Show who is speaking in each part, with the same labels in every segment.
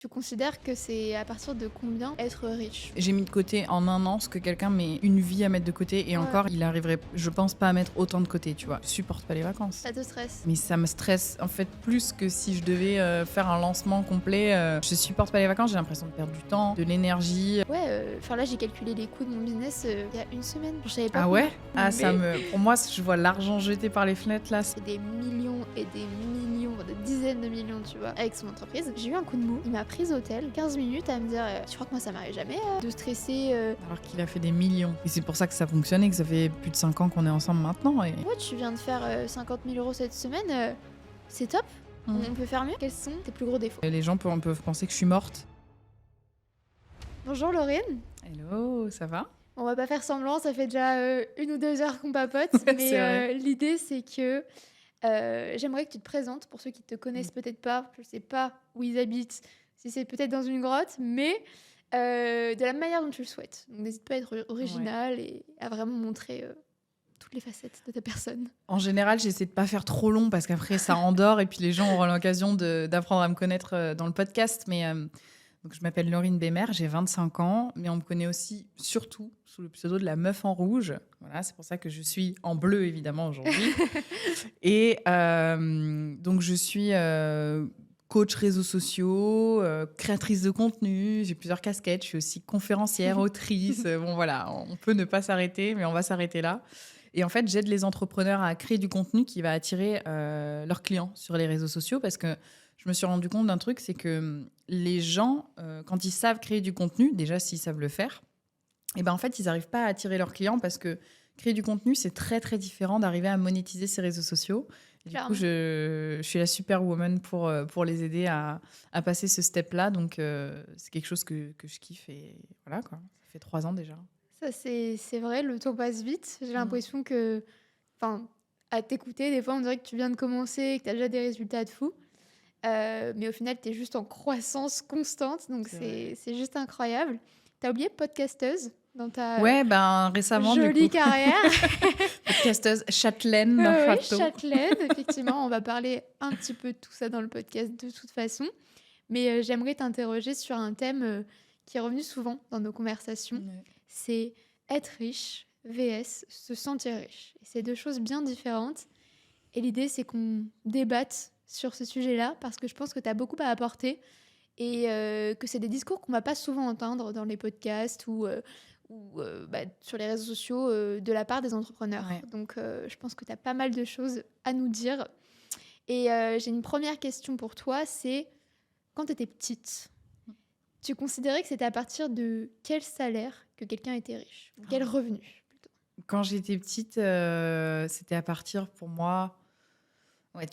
Speaker 1: Tu considères que c'est à partir de combien être riche?
Speaker 2: J'ai mis de côté en un an ce que quelqu'un met une vie à mettre de côté et
Speaker 1: Ouais.
Speaker 2: encore, il arriverait, je pense pas à mettre autant de côté, tu vois. Je supporte pas les vacances.
Speaker 1: Ça te stresse?
Speaker 2: Mais ça me stresse en fait plus que si je devais faire un lancement complet. Je supporte pas les vacances, j'ai l'impression de perdre du temps, de l'énergie.
Speaker 1: Ouais, enfin là j'ai calculé les coûts de mon business il y a une semaine. Je savais pas
Speaker 2: Ah
Speaker 1: combien,
Speaker 2: ouais? Ah
Speaker 1: mais
Speaker 2: pour moi, je vois l'argent jeté par les fenêtres là.
Speaker 1: c'est des millions et des millions, des dizaines de millions, tu vois, avec son entreprise. J'ai eu un coup de mou. Il m'a prise au tel 15 minutes à me dire tu crois que moi ça m'arrive jamais de stresser
Speaker 2: Alors qu'il a fait des millions. Et c'est pour ça que ça fonctionne et que ça fait plus de 5 ans qu'on est ensemble maintenant. Et...
Speaker 1: ouais, tu viens de faire 50 000 euros cette semaine, c'est top. On peut faire mieux. Quels sont tes plus gros défauts?
Speaker 2: Les gens peuvent penser que je suis morte.
Speaker 1: Bonjour Lauriane.
Speaker 2: Hello, ça va?
Speaker 1: On va pas faire semblant, ça fait déjà 1 ou 2 heures qu'on papote,
Speaker 2: C'est
Speaker 1: mais
Speaker 2: vrai.
Speaker 1: l'idée c'est que j'aimerais que tu te présentes pour ceux qui te connaissent peut-être pas. Je sais pas où ils habitent, si c'est peut-être dans une grotte, mais de la manière dont tu le souhaites. Donc n'hésite pas à être original et à vraiment montrer toutes les facettes de ta personne.
Speaker 2: En général, j'essaie de pas faire trop long parce qu'après ça endort et puis les gens auront l'occasion d'apprendre à me connaître dans le podcast. Mais donc je m'appelle Laurine Bémer, j'ai 25 ans, mais on me connaît aussi surtout sous le pseudo de la meuf en rouge. Voilà, c'est pour ça que je suis en bleu évidemment aujourd'hui. Et donc je suis coach réseaux sociaux, créatrice de contenu, j'ai plusieurs casquettes, je suis aussi conférencière, autrice. Bon voilà, on peut ne pas s'arrêter, mais on va s'arrêter là. Et en fait, j'aide les entrepreneurs à créer du contenu qui va attirer leurs clients sur les réseaux sociaux parce que je me suis rendu compte d'un truc, c'est que les gens, quand ils savent créer du contenu, déjà s'ils savent le faire, et ben en fait, ils n'arrivent pas à attirer leurs clients parce que créer du contenu, c'est très très différent d'arriver à monétiser ces réseaux sociaux. Et du coup,
Speaker 1: Clairement.
Speaker 2: je suis la superwoman pour les aider à passer ce step-là. Donc, c'est quelque chose que je kiffe. Et voilà, quoi. Ça fait 3 ans déjà.
Speaker 1: Ça c'est vrai, le temps passe vite. J'ai
Speaker 2: Mm.
Speaker 1: l'impression que, enfin, à t'écouter, des fois on dirait que tu viens de commencer et que tu as déjà des résultats de fou. Mais au final, tu es juste en croissance constante, donc
Speaker 2: C'est vrai.
Speaker 1: c'est juste incroyable. Tu as oublié podcasteuse dans ta
Speaker 2: Ouais, ben récemment, du
Speaker 1: jolie
Speaker 2: coup,
Speaker 1: carrière.
Speaker 2: podcasteuse châtelaine d'un
Speaker 1: Oui,
Speaker 2: château.
Speaker 1: châtelaine, effectivement, on va parler un petit peu de tout ça dans le podcast de toute façon. Mais j'aimerais t'interroger sur un thème qui est revenu souvent dans nos conversations.
Speaker 2: Ouais.
Speaker 1: C'est être riche vs se sentir riche. Et c'est deux choses bien différentes. Et l'idée, c'est qu'on débatte sur ce sujet-là parce que je pense que tu as beaucoup à apporter et que c'est des discours qu'on va pas souvent entendre dans les podcasts ou sur les réseaux sociaux de la part des entrepreneurs.
Speaker 2: Ouais.
Speaker 1: Donc, je pense que tu as pas mal de choses à nous dire. Et j'ai une première question pour toi, c'est quand tu étais petite, tu considérais que c'était à partir de quel salaire que quelqu'un était riche? Ou quel revenu plutôt?
Speaker 2: Quand j'étais petite, c'était à partir pour moi. Ouais,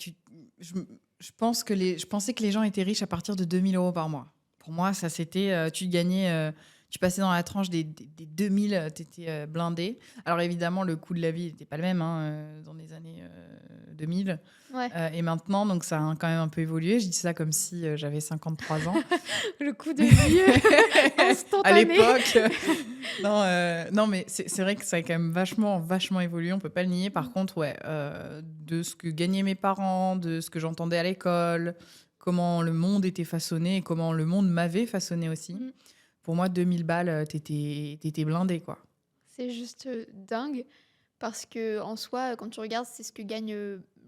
Speaker 2: je, je pensais que les gens étaient riches à partir de 2 000 € par mois. Pour moi, ça c'était, tu gagnais, tu passais dans la tranche des 2000, tu étais blindé. Alors évidemment, le coût de la vie n'était pas le même hein, dans les années 2000
Speaker 1: Ouais,
Speaker 2: et maintenant, donc ça a quand même un peu évolué. Je dis ça comme si j'avais 53 ans.
Speaker 1: le coup de vieux
Speaker 2: À
Speaker 1: instantané.
Speaker 2: l'époque. Non, non, mais c'est vrai que ça a quand même vachement, vachement évolué, on peut pas le nier. Par contre, ouais, de ce que gagnaient mes parents, de ce que j'entendais à l'école, comment le monde était façonné et comment le monde m'avait façonné aussi.
Speaker 1: Mm.
Speaker 2: Pour moi, 2000 balles, t'étais blindé, quoi.
Speaker 1: C'est juste dingue parce que en soi, quand tu regardes, c'est ce que gagne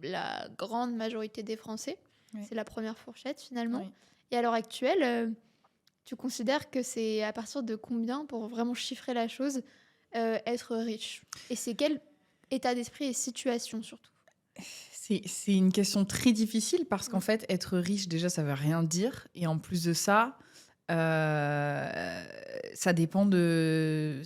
Speaker 1: la grande majorité des Français.
Speaker 2: Ouais.
Speaker 1: C'est la première fourchette finalement.
Speaker 2: Oui.
Speaker 1: Et à l'heure actuelle, tu considères que c'est à partir de combien, pour vraiment chiffrer la chose, être riche? Et c'est quel état d'esprit et situation surtout?
Speaker 2: C'est une question très difficile parce qu'en fait, être riche, déjà, ça veut rien dire. Et en plus de ça, ça dépend de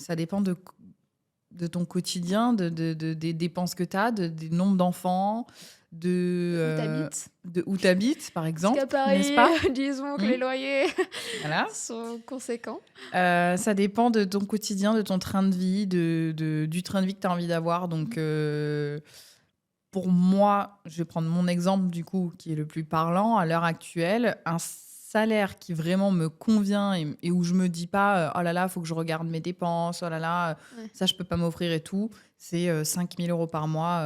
Speaker 2: ton quotidien, des dépenses que tu as, des nombres d'enfants,
Speaker 1: Où t'habites?
Speaker 2: de où tu habites, par
Speaker 1: Parce
Speaker 2: exemple,
Speaker 1: qu'à
Speaker 2: n'est-ce
Speaker 1: Paris,
Speaker 2: pas?
Speaker 1: disons que
Speaker 2: Hmm.
Speaker 1: les loyers
Speaker 2: Voilà.
Speaker 1: sont conséquents.
Speaker 2: Ça dépend de ton quotidien, de ton train de vie, du train de vie que tu as envie d'avoir. Donc, pour moi, je vais prendre mon exemple du coup, qui est le plus parlant. À l'heure actuelle, un salaire qui vraiment me convient et où je me dis pas oh là là, faut que je regarde mes dépenses, oh là là,
Speaker 1: Ouais.
Speaker 2: ça je peux pas m'offrir et tout, c'est 5 000 € par mois.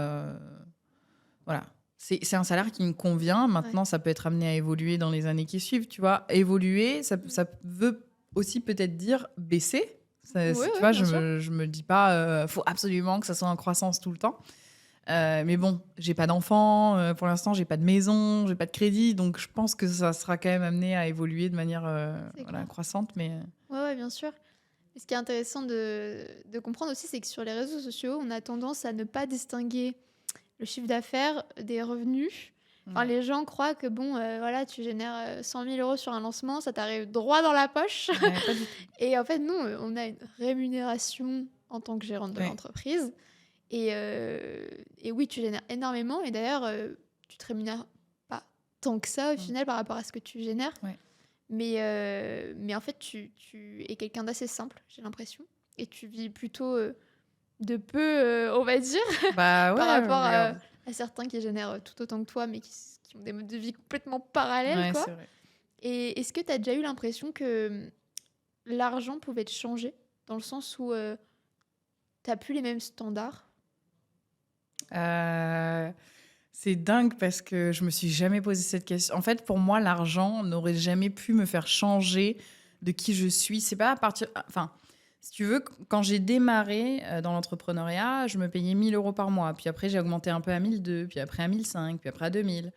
Speaker 2: Voilà. c'est un salaire qui me convient. Maintenant, ça peut être amené à évoluer dans les années qui suivent, tu vois. Évoluer, ça veut aussi peut-être dire baisser. Tu vois, je me dis pas, faut absolument que ça soit en croissance tout le temps. Mais bon, j'ai pas d'enfant, pour l'instant, j'ai pas de maison, j'ai pas de crédit, donc je pense que ça sera quand même amené à évoluer de manière croissante. Mais
Speaker 1: Ouais, bien sûr. Et ce qui est intéressant de comprendre aussi, c'est que sur les réseaux sociaux, on a tendance à ne pas distinguer le chiffre d'affaires des revenus. Enfin, les gens croient que bon, voilà, tu génères 100 000 euros sur un lancement, ça t'arrive droit dans la poche.
Speaker 2: ouais, pas du tout.
Speaker 1: Et en fait, nous, on a une rémunération en tant que gérante de l'entreprise. Et oui, tu génères énormément. Et d'ailleurs, tu te rémunères pas tant que ça au final par rapport à ce que tu génères.
Speaker 2: Ouais.
Speaker 1: Mais en fait, tu es quelqu'un d'assez simple, j'ai l'impression. Et tu vis plutôt de peu, on va dire,
Speaker 2: Bah ouais,
Speaker 1: par rapport à certains qui génèrent tout autant que toi, mais qui ont des modes de vie complètement parallèles.
Speaker 2: Ouais,
Speaker 1: Quoi.
Speaker 2: c'est vrai.
Speaker 1: Et est-ce que tu as déjà eu l'impression que l'argent pouvait te changer, dans le sens où tu n'as plus les mêmes standards?
Speaker 2: C'est dingue parce que je me suis jamais posé cette question. En fait, pour moi, l'argent n'aurait jamais pu me faire changer de qui je suis. C'est pas à partir. Enfin, si tu veux, quand j'ai démarré dans l'entrepreneuriat, je me payais 1 000 euros par mois. Puis après, j'ai augmenté un peu à 1 200, puis après à 1 500, puis après à 2 000,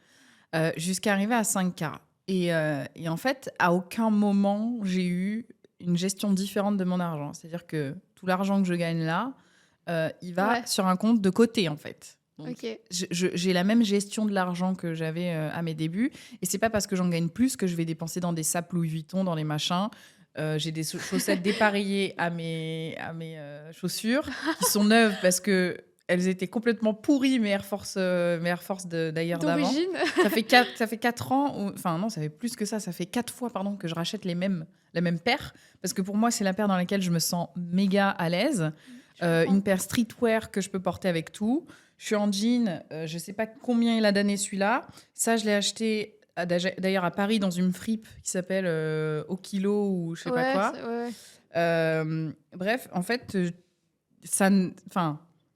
Speaker 2: jusqu'à arriver à 5 K. Et en fait, à aucun moment, j'ai eu une gestion différente de mon argent. C'est-à-dire que tout l'argent que je gagne là, il va sur un compte de côté, en fait. Donc, j'ai la même gestion de l'argent que j'avais à mes débuts. Et c'est pas parce que j'en gagne plus que je vais dépenser dans des sapes Louis Vuitton, dans les machins. J'ai des chaussettes dépareillées à mes chaussures qui sont neuves parce que elles étaient complètement pourries, mes Air Force d'ailleurs d'avant.
Speaker 1: D'origine.
Speaker 2: Ça fait 4 ans, enfin non, ça fait plus que ça fait 4 fois que je rachète la même paire, parce que pour moi, c'est la paire dans laquelle je me sens méga à l'aise. Une paire streetwear que je peux porter avec tout. Je suis en jean, je sais pas combien il a d'années celui-là. Ça, je l'ai acheté d'ailleurs à Paris dans une fripe qui s'appelle Au Kilo ou je sais pas quoi. Bref, en fait,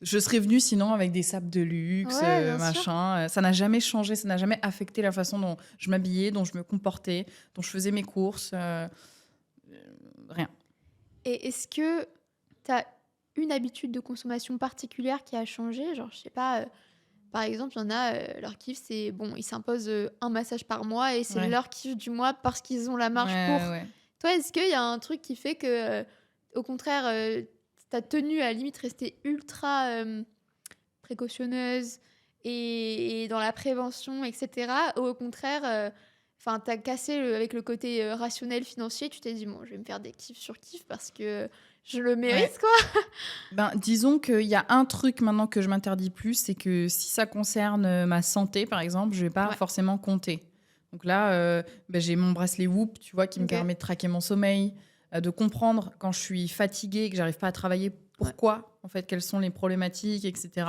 Speaker 2: je serais venue sinon avec des sapes de luxe, machin. Ça n'a jamais changé, ça n'a jamais affecté la façon dont je m'habillais, dont je me comportais, dont je faisais mes courses. Rien.
Speaker 1: Et est-ce que tu as une habitude de consommation particulière qui a changé? Genre, je sais pas, par exemple, il y en a, leur kiff, c'est bon, ils s'imposent un massage par mois et c'est leur kiff du mois parce qu'ils ont la marge pour. Toi, est-ce qu'il y a un truc qui fait que, au contraire, ta tenue à la limite rester ultra précautionneuse et dans la prévention, etc. Ou au contraire, t'as cassé avec le côté rationnel financier, tu t'es dit, bon, je vais me faire des kiffs sur kiffs parce que je le mérite, quoi.
Speaker 2: Ben, disons qu'il y a un truc maintenant que je m'interdis plus, c'est que si ça concerne ma santé, par exemple, je vais pas forcément compter. Donc là, j'ai mon bracelet Whoop, tu vois, qui me permet de traquer mon sommeil, de comprendre quand je suis fatiguée, que j'arrive pas à travailler, pourquoi, en fait, quelles sont les problématiques, etc.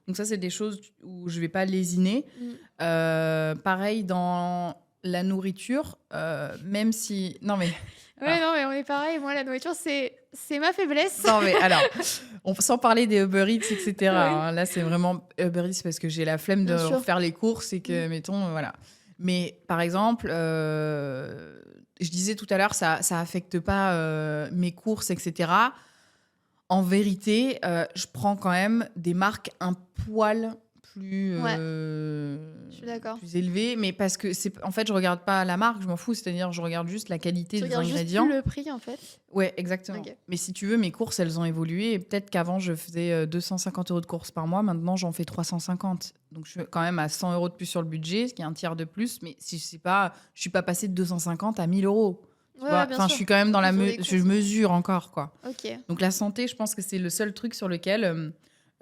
Speaker 2: Donc ça, c'est des choses où je vais pas lésiner. Pareil dans la nourriture, même si... Non, mais...
Speaker 1: non, mais on est pareil. Moi, la nourriture, c'est ma faiblesse.
Speaker 2: Non, mais alors, sans parler des Uber Eats, etc. Hein, là, c'est vraiment Uber Eats parce que j'ai la flemme de refaire les courses et que, mettons, voilà. Mais par exemple, je disais tout à l'heure, ça affecte pas mes courses, etc. En vérité, je prends quand même des marques un poil plus,
Speaker 1: je suis d'accord.
Speaker 2: plus élevées, mais parce que en fait, je regarde pas la marque, je m'en fous, c'est-à-dire je regarde juste la qualité des ingrédients.
Speaker 1: Juste le prix, en fait.
Speaker 2: Ouais, exactement. Mais si tu veux, mes courses, elles ont évolué. Et peut-être qu'avant, je faisais 250 euros de courses par mois. Maintenant, j'en fais 350. Donc, je suis quand même à 100 euros de plus sur le budget, ce qui est un tiers de plus. Mais si je suis pas passée de 250 à 1000 euros. Je suis quand même dans je mesure encore, quoi. Donc, la santé, je pense que c'est le seul truc sur lequel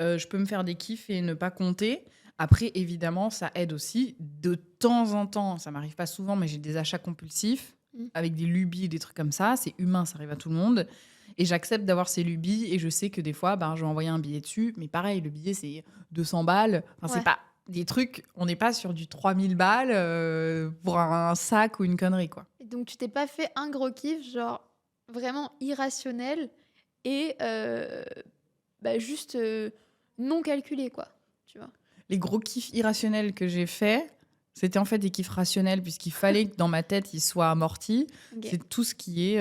Speaker 2: je peux me faire des kiffs et ne pas compter. Après, évidemment, ça aide aussi. De temps en temps, ça m'arrive pas souvent, mais j'ai des achats compulsifs avec des lubies, des trucs comme ça. C'est humain, ça arrive à tout le monde. Et j'accepte d'avoir ces lubies et je sais que des fois, je vais envoyer un billet dessus. Mais pareil, le billet, c'est 200 balles. C'est pas des trucs... On n'est pas sur du 3000 balles pour un sac ou une connerie, quoi.
Speaker 1: Et donc, tu t'es pas fait un gros kiff, genre vraiment irrationnel et juste non calculé, quoi. Tu vois.
Speaker 2: les gros kiffs irrationnels que j'ai faits, c'était en fait des kiffs rationnels, puisqu'il fallait que dans ma tête, ils soient amortis.
Speaker 1: Ok.
Speaker 2: C'est tout ce qui est...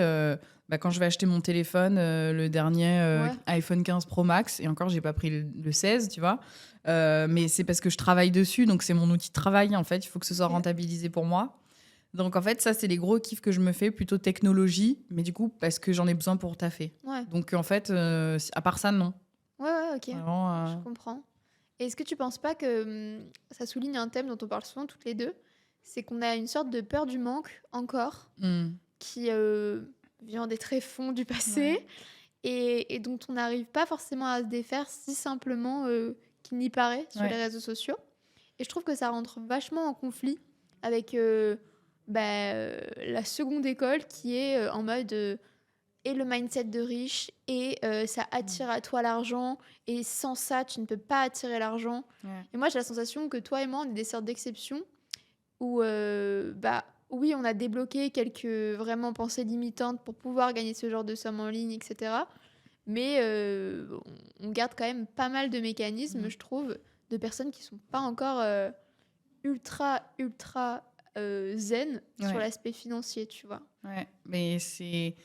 Speaker 2: quand je vais acheter mon téléphone, le dernier
Speaker 1: Ouais.
Speaker 2: iPhone 15 Pro Max, et encore, j'ai pas pris le 16, tu vois. Mais c'est parce que je travaille dessus, donc c'est mon outil de travail, en fait. Il faut que ce soit
Speaker 1: Ok.
Speaker 2: rentabilisé pour moi. Donc, en fait, ça, c'est les gros kiffs que je me fais, plutôt technologie, mais du coup, parce que j'en ai besoin pour taffer.
Speaker 1: Ouais.
Speaker 2: Donc, en fait, à part ça, non.
Speaker 1: Ouais, ok.
Speaker 2: Vraiment,
Speaker 1: Je comprends. Et est-ce que tu penses pas que ça souligne un thème dont on parle souvent toutes les deux? C'est qu'on a une sorte de peur du manque encore, qui vient des tréfonds du passé
Speaker 2: Ouais.
Speaker 1: et dont on n'arrive pas forcément à se défaire si simplement qu'il n'y paraît sur
Speaker 2: Ouais.
Speaker 1: les réseaux sociaux. Et je trouve que ça rentre vachement en conflit avec la seconde école qui est en mode et le mindset de riche et ça attire à toi l'argent et sans ça tu ne peux pas attirer l'argent.
Speaker 2: Ouais.
Speaker 1: Et moi j'ai la sensation que toi et moi on est des sortes d'exceptions où oui on a débloqué quelques vraiment pensées limitantes pour pouvoir gagner ce genre de somme en ligne, etc. Mais on garde quand même pas mal de mécanismes, je trouve, de personnes qui sont pas encore ultra zen sur
Speaker 2: Ouais.
Speaker 1: l'aspect financier, tu vois.
Speaker 2: Ouais, mais c'est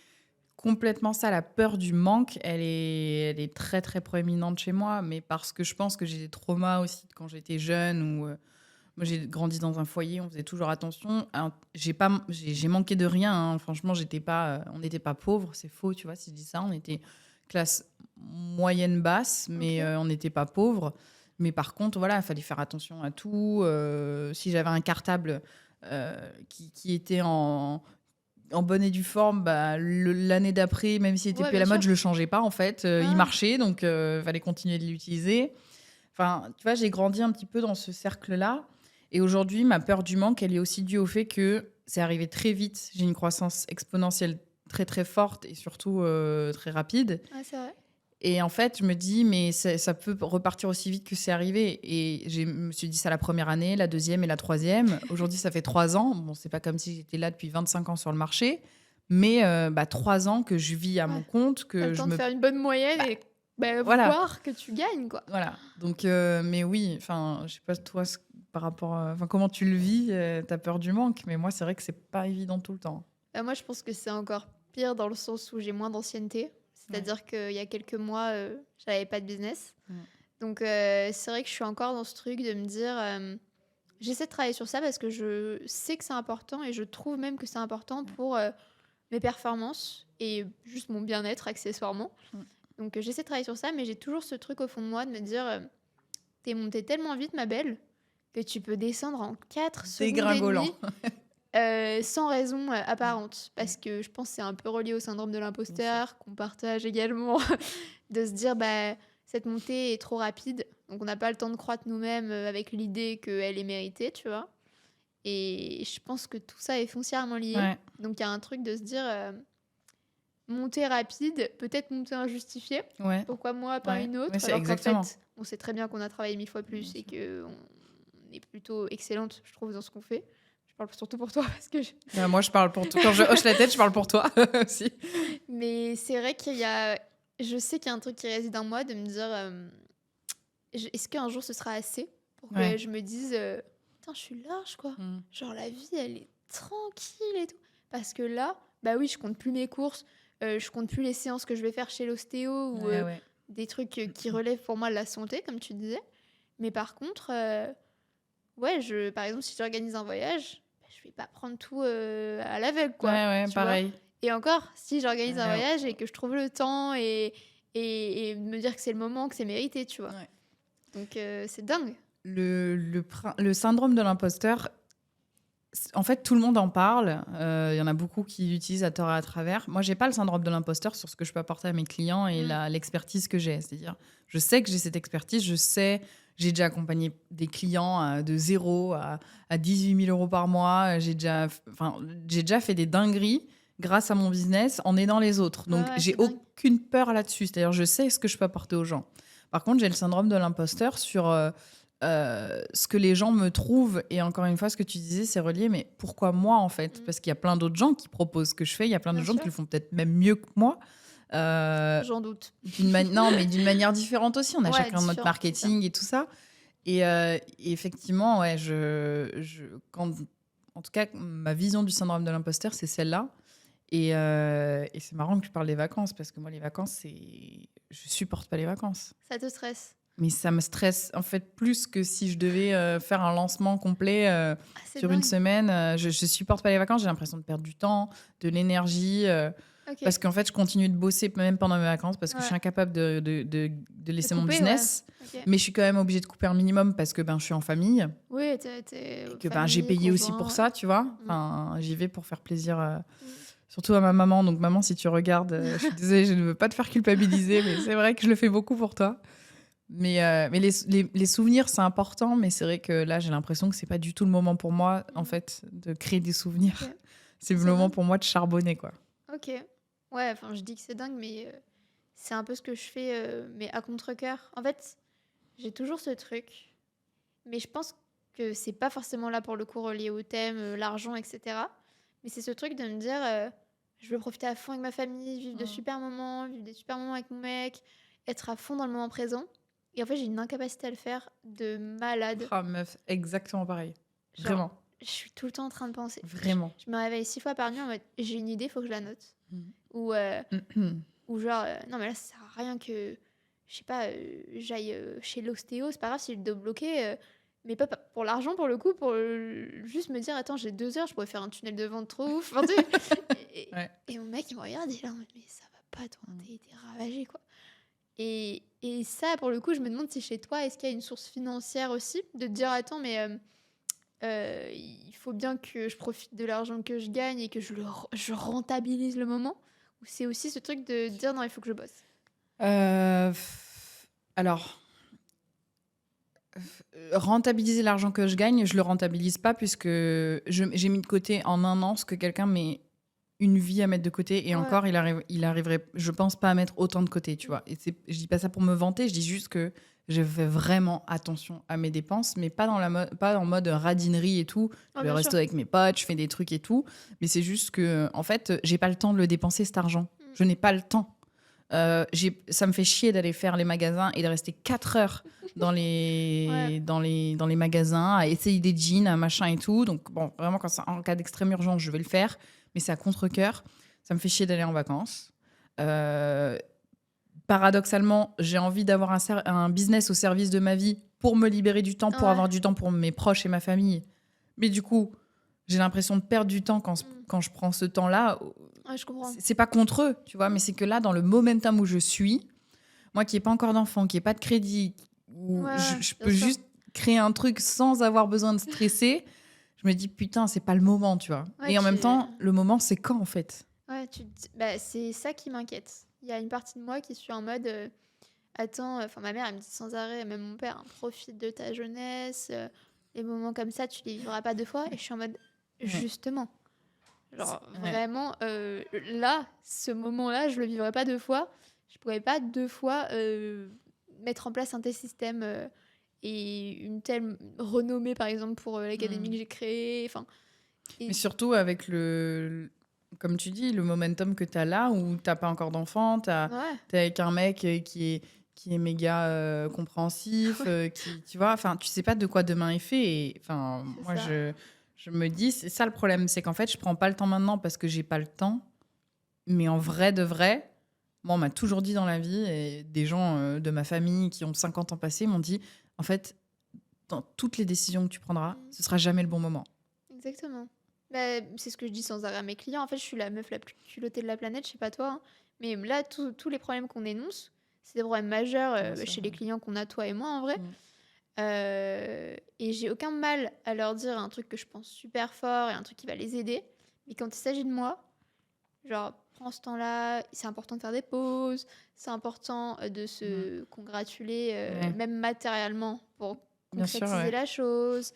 Speaker 2: complètement ça. La peur du manque, elle est très, très proéminente chez moi, mais parce que je pense que j'ai des traumas aussi de quand j'étais jeune, ou moi j'ai grandi dans un foyer, on faisait toujours attention. Alors, j'ai manqué de rien, hein. Franchement, on n'était pas pauvres, c'est faux, tu vois, si je dis ça. On était classe moyenne basse, mais
Speaker 1: Ok.
Speaker 2: on n'était pas pauvres. Mais par contre, voilà, il fallait faire attention à tout. Si j'avais un cartable qui était en bonne et due forme, l'année d'après, même s'il était
Speaker 1: Ouais,
Speaker 2: plus à
Speaker 1: bien
Speaker 2: la mode,
Speaker 1: sûr.
Speaker 2: je le changeais pas en fait. Il
Speaker 1: Ah,
Speaker 2: marchait, donc fallait continuer de l'utiliser. Enfin, tu vois, j'ai grandi un petit peu dans ce cercle-là. Et aujourd'hui, ma peur du manque, elle est aussi due au fait que c'est arrivé très vite. J'ai une croissance exponentielle très très forte et surtout très rapide.
Speaker 1: ouais, c'est vrai.
Speaker 2: Et en fait, je me dis, mais ça peut repartir aussi vite que c'est arrivé. Et je me suis dit ça la première année, la deuxième et la troisième. Aujourd'hui, ça fait 3 ans. Bon, c'est pas comme si j'étais là depuis 25 ans sur le marché, mais 3 ans que je vis à
Speaker 1: Ouais.
Speaker 2: mon compte,
Speaker 1: T'as
Speaker 2: que
Speaker 1: le
Speaker 2: je
Speaker 1: temps de
Speaker 2: me...
Speaker 1: faire une bonne moyenne
Speaker 2: Bah,
Speaker 1: et
Speaker 2: voilà,
Speaker 1: voir que tu gagnes, quoi.
Speaker 2: voilà. Donc, mais oui, enfin, je sais pas toi, par rapport enfin, comment tu le vis, t'as peur du manque, mais moi, c'est vrai que c'est pas évident tout le temps.
Speaker 1: Moi, je pense que c'est encore pire dans le sens où j'ai moins d'ancienneté. C'est-à-dire qu'il y a quelques mois, j'avais pas de business.
Speaker 2: Mm.
Speaker 1: Donc, c'est vrai que je suis encore dans ce truc de me dire... j'essaie de travailler sur ça parce que je sais que c'est important et je trouve même que c'est important pour mes performances et juste mon bien-être accessoirement.
Speaker 2: Mm.
Speaker 1: Donc, j'essaie de travailler sur ça, mais j'ai toujours ce truc au fond de moi de me dire t'es montée tellement vite, ma belle, que tu peux descendre en 4 secondes et
Speaker 2: Dégringolant.
Speaker 1: demie sans raison apparente. Parce que je pense que c'est un peu relié au syndrome de l'imposteur qu'on partage également, de se dire cette montée est trop rapide, donc on n'a pas le temps de croître nous-mêmes avec l'idée qu'elle est méritée, tu vois. Et je pense que tout ça est foncièrement lié.
Speaker 2: Ouais.
Speaker 1: Donc il y a un truc de se dire montée rapide, peut-être montée injustifiée.
Speaker 2: Ouais.
Speaker 1: Pourquoi moi, pas
Speaker 2: Ouais.
Speaker 1: une autre?
Speaker 2: Ouais, c'est
Speaker 1: Alors qu'en
Speaker 2: exactement.
Speaker 1: fait, on sait très bien qu'on a travaillé 1000 fois plus
Speaker 2: Bien
Speaker 1: et
Speaker 2: sûr.
Speaker 1: qu'on est plutôt excellente, je trouve, dans ce qu'on fait. Je parle surtout pour toi parce que
Speaker 2: Moi, je parle pour toi. Quand je hoche la tête, je parle pour toi aussi.
Speaker 1: Mais c'est vrai qu'il y a... Je sais qu'il y a un truc qui réside en moi de me dire est-ce qu'un jour ce sera assez pour que
Speaker 2: Ouais.
Speaker 1: je me dise putain, je suis large, quoi.
Speaker 2: Mm.
Speaker 1: Genre, la vie, elle est tranquille et tout. Parce que là, bah oui, je compte plus mes courses, je compte plus les séances que je vais faire chez l'ostéo ou
Speaker 2: Ouais.
Speaker 1: des trucs qui relèvent pour moi de la santé, comme tu disais. Mais par contre, par exemple, si j'organise un voyage, je vais pas prendre tout à l'aveugle, quoi.
Speaker 2: Ouais,
Speaker 1: Tu vois.
Speaker 2: pareil.
Speaker 1: Et encore, si j'organise un
Speaker 2: Ouais.
Speaker 1: voyage et que je trouve le temps et me dire que c'est le moment, que c'est mérité, tu vois.
Speaker 2: Ouais.
Speaker 1: Donc, c'est dingue.
Speaker 2: Le syndrome de l'imposteur, en fait, tout le monde en parle. Il y en a beaucoup qui l'utilisent à tort et à travers. Moi, j'ai pas le syndrome de l'imposteur sur ce que je peux apporter à mes clients et l'expertise que j'ai. C'est-à-dire, je sais que j'ai cette expertise, j'ai déjà accompagné des clients de 0 à 18 000 € par mois. J'ai déjà fait des dingueries grâce à mon business en aidant les autres. Donc,
Speaker 1: Ouais,
Speaker 2: j'ai
Speaker 1: c'est dingue.
Speaker 2: aucune peur là-dessus. C'est-à-dire, je sais ce que je peux apporter aux gens. Par contre, j'ai le syndrome de l'imposteur sur ce que les gens me trouvent. Et encore une fois, ce que tu disais, c'est relié. Mais pourquoi moi, en fait? Parce qu'il y a plein d'autres gens qui proposent ce que je fais. Il y a plein
Speaker 1: Bien
Speaker 2: d'autres gens
Speaker 1: sûr.
Speaker 2: qui le font peut-être même mieux que moi.
Speaker 1: J'en doute.
Speaker 2: Non, mais d'une manière différente aussi. On a
Speaker 1: Ouais,
Speaker 2: chacun notre
Speaker 1: différent, c'est ça.
Speaker 2: marketing et tout ça. Et effectivement, ouais, en tout cas, ma vision du syndrome de l'imposteur, c'est celle-là. Et c'est marrant que tu parles des vacances, parce que moi, les vacances, je supporte pas les vacances.
Speaker 1: Ça te stresse?
Speaker 2: Mais ça me stresse, en fait, plus que si je devais faire un lancement complet
Speaker 1: C'est
Speaker 2: sur une
Speaker 1: dingue.
Speaker 2: semaine. Je supporte pas les vacances, j'ai l'impression de perdre du temps, de l'énergie.
Speaker 1: Ok.
Speaker 2: Parce qu'en fait, je continue de bosser même pendant mes vacances, parce que je suis
Speaker 1: Ouais.
Speaker 2: incapable de laisser mon
Speaker 1: couper,
Speaker 2: business.
Speaker 1: ouais. Ok.
Speaker 2: Mais je suis quand même obligée de couper un minimum, parce que je suis en famille.
Speaker 1: Oui, t'es
Speaker 2: Et que j'ai
Speaker 1: famille,
Speaker 2: payé aussi
Speaker 1: conjoint,
Speaker 2: pour
Speaker 1: ouais.
Speaker 2: ça, tu vois. Enfin, j'y vais pour faire plaisir,
Speaker 1: Mm.
Speaker 2: surtout à ma maman. Donc, maman, si tu regardes, je suis désolée, je ne veux pas te faire culpabiliser, mais c'est vrai que je le fais beaucoup pour toi. Mais les souvenirs, c'est important, mais c'est vrai que là, j'ai l'impression que c'est pas du tout le moment pour moi, en fait, de créer des souvenirs.
Speaker 1: Ok.
Speaker 2: C'est le
Speaker 1: C'est
Speaker 2: moment
Speaker 1: dingue.
Speaker 2: pour moi de charbonner, quoi.
Speaker 1: Ok. Ouais, enfin, je dis que c'est dingue, mais c'est un peu ce que je fais, mais à contre-cœur. En fait, j'ai toujours ce truc, mais je pense que c'est pas forcément là pour le coup relié au thème, l'argent, etc. Mais c'est ce truc de me dire, je veux profiter à fond avec ma famille, vivre de
Speaker 2: Mm.
Speaker 1: super moments, vivre des super moments avec mon mec, être à fond dans le moment présent. Et en fait, j'ai une incapacité à le faire de malade.
Speaker 2: Ah, meuf, exactement pareil.
Speaker 1: Genre,
Speaker 2: Vraiment.
Speaker 1: je suis tout le temps en train de penser.
Speaker 2: Vraiment.
Speaker 1: Je me réveille 6 fois par nuit en mode, j'ai une idée, faut que je la note.
Speaker 2: Mm.
Speaker 1: Ou, ou genre, non mais là, ça sert à rien que, je sais pas, j'aille chez l'ostéo, c'est pas grave si le dos bloqué, mais pas pour l'argent pour le coup, pour juste me dire, attends, j'ai 2 heures, je pourrais faire un tunnel de vente trop ouf. Enfin, tu sais,
Speaker 2: Ouais.
Speaker 1: et mon mec, il me regarde, il est là, en mode, mais ça va pas, toi,
Speaker 2: Mm.
Speaker 1: t'es ravagé, quoi. Et ça, pour le coup, je me demande si chez toi, est-ce qu'il y a une source financière aussi, de te dire, attends, mais il faut bien que je profite de l'argent que je gagne et que je rentabilise le moment. Ou c'est aussi ce truc de dire, non, il faut que je bosse.
Speaker 2: Alors, rentabiliser l'argent que je gagne, je le rentabilise pas, puisque j'ai mis de côté en un an ce que quelqu'un met une vie à mettre de côté, et
Speaker 1: Ouais.
Speaker 2: encore, il arriverait, je pense, pas à mettre autant de côté, tu vois. Et je dis pas ça pour me vanter, je dis juste que je fais vraiment attention à mes dépenses, mais pas pas en mode radinerie et tout. Je
Speaker 1: Ouais,
Speaker 2: vais au
Speaker 1: bien
Speaker 2: resto
Speaker 1: sûr.
Speaker 2: avec mes potes, je fais des trucs et tout, mais c'est juste que, en fait, j'ai pas le temps de le dépenser, cet argent. Je n'ai pas le temps. Ça me fait chier d'aller faire les magasins et de rester 4 heures dans
Speaker 1: Ouais.
Speaker 2: dans les magasins à essayer des jeans, un machin et tout. Donc, bon, vraiment, quand c'est en cas d'extrême urgence, je vais le faire, mais c'est à contre-cœur. Ça me fait chier d'aller en vacances. Euh, Paradoxalement, j'ai envie d'avoir un business au service de ma vie pour me libérer du temps, pour
Speaker 1: Ouais.
Speaker 2: avoir du temps pour mes proches et ma famille. Mais du coup, j'ai l'impression de perdre du temps quand je prends ce temps-là.
Speaker 1: Ouais, je comprends.
Speaker 2: C'est pas contre eux, tu vois, mais c'est que là, dans le momentum où je suis, moi qui n'ai pas encore d'enfant, qui n'ai pas de crédit, où
Speaker 1: Ouais,
Speaker 2: je
Speaker 1: bien
Speaker 2: peux
Speaker 1: sûr.
Speaker 2: juste créer un truc sans avoir besoin de stresser, je me dis putain, c'est pas le moment, tu vois.
Speaker 1: Ouais,
Speaker 2: Et en même temps, le moment, c'est quand, en fait?
Speaker 1: ouais, bah, c'est ça qui m'inquiète. Il y a une partie de moi qui suis en mode, attends, enfin ma mère, elle me dit sans arrêt, même mon père, hein, profite de ta jeunesse, les moments comme ça, tu les vivras pas 2 fois. Et je suis en mode,
Speaker 2: Ouais.
Speaker 1: justement, genre
Speaker 2: Ouais.
Speaker 1: vraiment, là, ce moment-là, je le vivrai pas 2 fois. Je pourrais pas 2 fois mettre en place un tel système et une telle renommée, par exemple, pour l'académie
Speaker 2: Mm.
Speaker 1: que j'ai créée. Enfin,
Speaker 2: Mais
Speaker 1: et
Speaker 2: surtout avec comme tu dis, le momentum que tu as là, où t'as pas encore d'enfant, t'es
Speaker 1: ouais,
Speaker 2: avec un mec qui est méga compréhensif, tu vois, enfin, tu sais pas de quoi demain est fait. Et enfin,
Speaker 1: c'est
Speaker 2: moi,
Speaker 1: ça.
Speaker 2: je me dis, c'est ça le problème, c'est qu'en fait, je prends pas le temps maintenant parce que j'ai pas le temps. Mais en vrai de vrai, moi, on m'a toujours dit dans la vie, et des gens de ma famille qui ont 50 ans passés m'ont dit, en fait, dans toutes les décisions que tu prendras,
Speaker 1: Mm.
Speaker 2: ce sera jamais le bon moment.
Speaker 1: Exactement. Bah, c'est ce que je dis sans arrêt à mes clients. En fait, je suis la meuf la plus culottée de la planète, je sais pas toi, hein. Mais là, tous les problèmes qu'on énonce, c'est des problèmes majeurs
Speaker 2: Bien sûr,
Speaker 1: chez les clients qu'on a, toi et moi, en vrai.
Speaker 2: Mm.
Speaker 1: Et j'ai aucun mal à leur dire un truc que je pense super fort et un truc qui va les aider. Mais quand il s'agit de moi, genre, prends ce temps-là, c'est important de faire des pauses, c'est important de
Speaker 2: Mm.
Speaker 1: se congratuler,
Speaker 2: Ouais.
Speaker 1: même matériellement, pour
Speaker 2: Bien sûr,
Speaker 1: concrétiser
Speaker 2: ouais.
Speaker 1: la chose.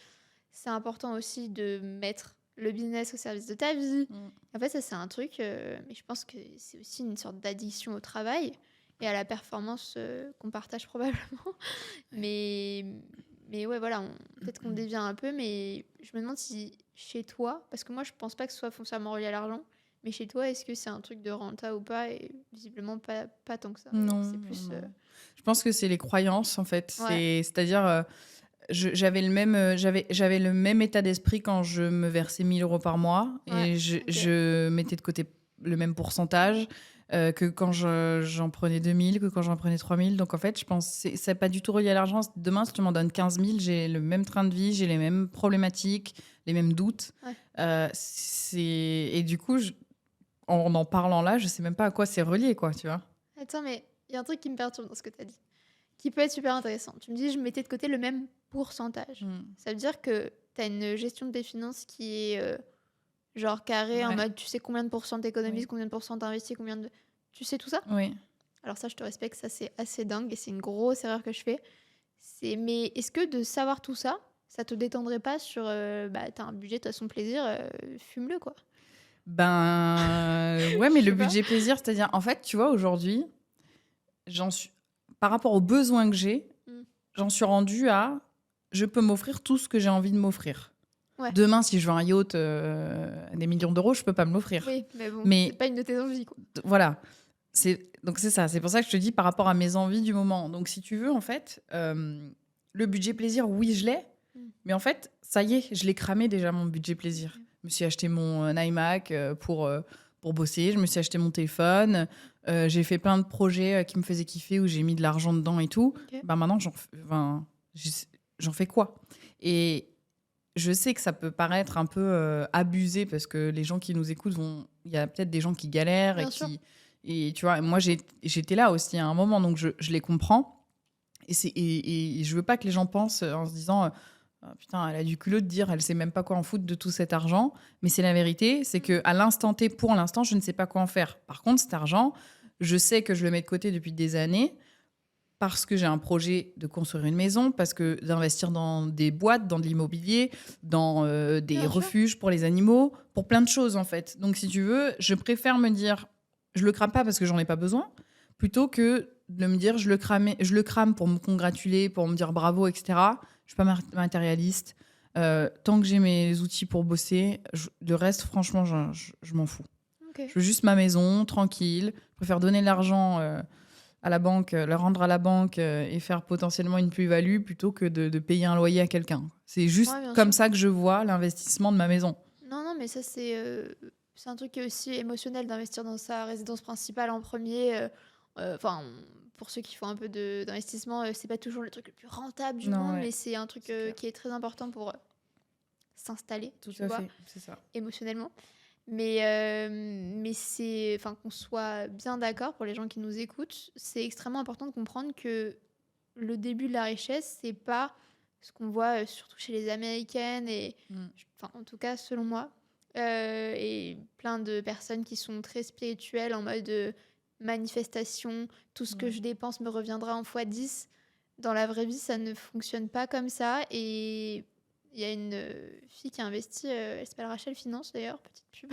Speaker 1: C'est important aussi de mettre le business au service de ta vie.
Speaker 2: Mm.
Speaker 1: En fait, ça, c'est un truc, mais je pense que c'est aussi une sorte d'addiction au travail et à la performance qu'on partage probablement. Mais, mais ouais, voilà, peut-être qu'on dévient un peu, mais je me demande si chez toi, parce que moi, je pense pas que ce soit foncièrement relié à l'argent, mais chez toi, est-ce que c'est un truc de renta ou pas? Et visiblement, pas tant que ça.
Speaker 2: Non,
Speaker 1: C'est
Speaker 2: non,
Speaker 1: plus.
Speaker 2: non. Je pense que c'est les croyances, en fait.
Speaker 1: Ouais,
Speaker 2: C'est-à-dire, j'avais le même état d'esprit quand je me versais 1 000 € par mois et
Speaker 1: Ouais, ok.
Speaker 2: je mettais de côté le même pourcentage que quand j'en prenais 2 000, que quand j'en prenais 3 000. Donc en fait, je pense que c'est pas du tout relié à l'argent. Demain, si tu m'en donnes 15 000, j'ai le même train de vie, j'ai les mêmes problématiques, les mêmes doutes.
Speaker 1: Ouais.
Speaker 2: Et du coup, en parlant là, je sais même pas à quoi c'est relié, quoi, tu vois.
Speaker 1: Attends, mais il y a un truc qui me perturbe dans ce que tu as dit, qui peut être super intéressant. Tu me dis, je mettais de côté le même pourcentage. Ça veut dire que tu as une gestion de tes finances qui est genre carrée, en
Speaker 2: Ouais.
Speaker 1: mode tu sais combien de pourcents t'économises,
Speaker 2: Oui.
Speaker 1: combien de pourcents t'investis, combien de... Tu sais tout ça?
Speaker 2: Oui.
Speaker 1: Alors ça, je te respecte, ça c'est assez dingue et c'est une grosse erreur que je fais. Mais est-ce que de savoir tout ça, ça te détendrait pas sur... bah, t'as un budget, t'as son plaisir, fume-le quoi.
Speaker 2: Ben ouais, mais
Speaker 1: Je
Speaker 2: le
Speaker 1: sais pas.
Speaker 2: budget plaisir, c'est-à-dire, en fait, tu vois, aujourd'hui, j'en suis, par rapport aux besoins que j'ai,
Speaker 1: Mm.
Speaker 2: j'en suis rendue à, je peux m'offrir tout ce que j'ai envie de m'offrir.
Speaker 1: Ouais.
Speaker 2: Demain, si je veux un yacht à des millions d'euros, je peux pas me l'offrir.
Speaker 1: Oui, mais bon,
Speaker 2: Mais
Speaker 1: c'est pas une de tes envies quoi.
Speaker 2: voilà, donc c'est ça. C'est pour ça que je te dis par rapport à mes envies du moment. Donc si tu veux, en fait, le budget plaisir, oui, je l'ai.
Speaker 1: Mm.
Speaker 2: Mais en fait, ça y est, je l'ai cramé déjà, mon budget plaisir. Je me suis acheté mon iMac pour bosser. Je me suis acheté mon téléphone. J'ai fait plein de projets qui me faisaient kiffer, où j'ai mis de l'argent dedans et tout.
Speaker 1: Ok.
Speaker 2: Ben maintenant, j'en fais quoi? Et je sais que ça peut paraître un peu abusé parce que les gens qui nous écoutent il y a peut-être des gens qui galèrent
Speaker 1: Bien sûr.
Speaker 2: et tu vois, moi j'étais là aussi à un moment, donc je les comprends et je veux pas que les gens pensent en se disant ah, putain, elle a du culot de dire elle sait même pas quoi en foutre de tout cet argent, mais c'est la vérité, c'est que à l'instant T, pour l'instant, je ne sais pas quoi en faire. Par contre, cet argent, je sais que je le mets de côté depuis des années parce que j'ai un projet de construire une maison, parce que d'investir dans des boîtes, dans de l'immobilier, dans des
Speaker 1: Bien sûr.
Speaker 2: refuges pour les animaux, pour plein de choses en fait. Donc si tu veux, je préfère me dire, je le crame pas parce que j'en ai pas besoin, plutôt que de me dire, je le crame pour me congratuler, pour me dire bravo, etc. Je suis pas matérialiste. Tant que j'ai mes outils pour bosser, le reste, franchement, je m'en fous.
Speaker 1: Ok.
Speaker 2: Je veux juste ma maison, tranquille. Je préfère donner de l'argent à la banque, le rendre à la banque et faire potentiellement une plus-value plutôt que de payer un loyer à quelqu'un. C'est juste
Speaker 1: Ouais, bien
Speaker 2: comme
Speaker 1: sûr.
Speaker 2: ça que je vois l'investissement de ma maison.
Speaker 1: Non, non, mais ça, c'est un truc qui est aussi émotionnel d'investir dans sa résidence principale en premier. Enfin, pour ceux qui font un peu d'investissement, c'est pas toujours le truc le plus rentable du
Speaker 2: Non,
Speaker 1: monde,
Speaker 2: ouais,
Speaker 1: mais c'est un truc
Speaker 2: c'est clair.
Speaker 1: qui est très important pour s'installer,
Speaker 2: Tout
Speaker 1: tu
Speaker 2: à
Speaker 1: vois,
Speaker 2: fait, c'est ça.
Speaker 1: émotionnellement. Mais c'est, enfin, qu'on soit bien d'accord pour les gens qui nous écoutent, c'est extrêmement important de comprendre que le début de la richesse, c'est pas ce qu'on voit surtout chez les Américaines et, enfin, en tout cas, selon moi, et plein de personnes qui sont très spirituelles en mode manifestation, tout ce que
Speaker 2: Ouais.
Speaker 1: je dépense me reviendra en fois 10. Dans la vraie vie, ça ne fonctionne pas comme ça. Et il y a une fille qui a investi, elle s'appelle Rachel Finance d'ailleurs, petite pub.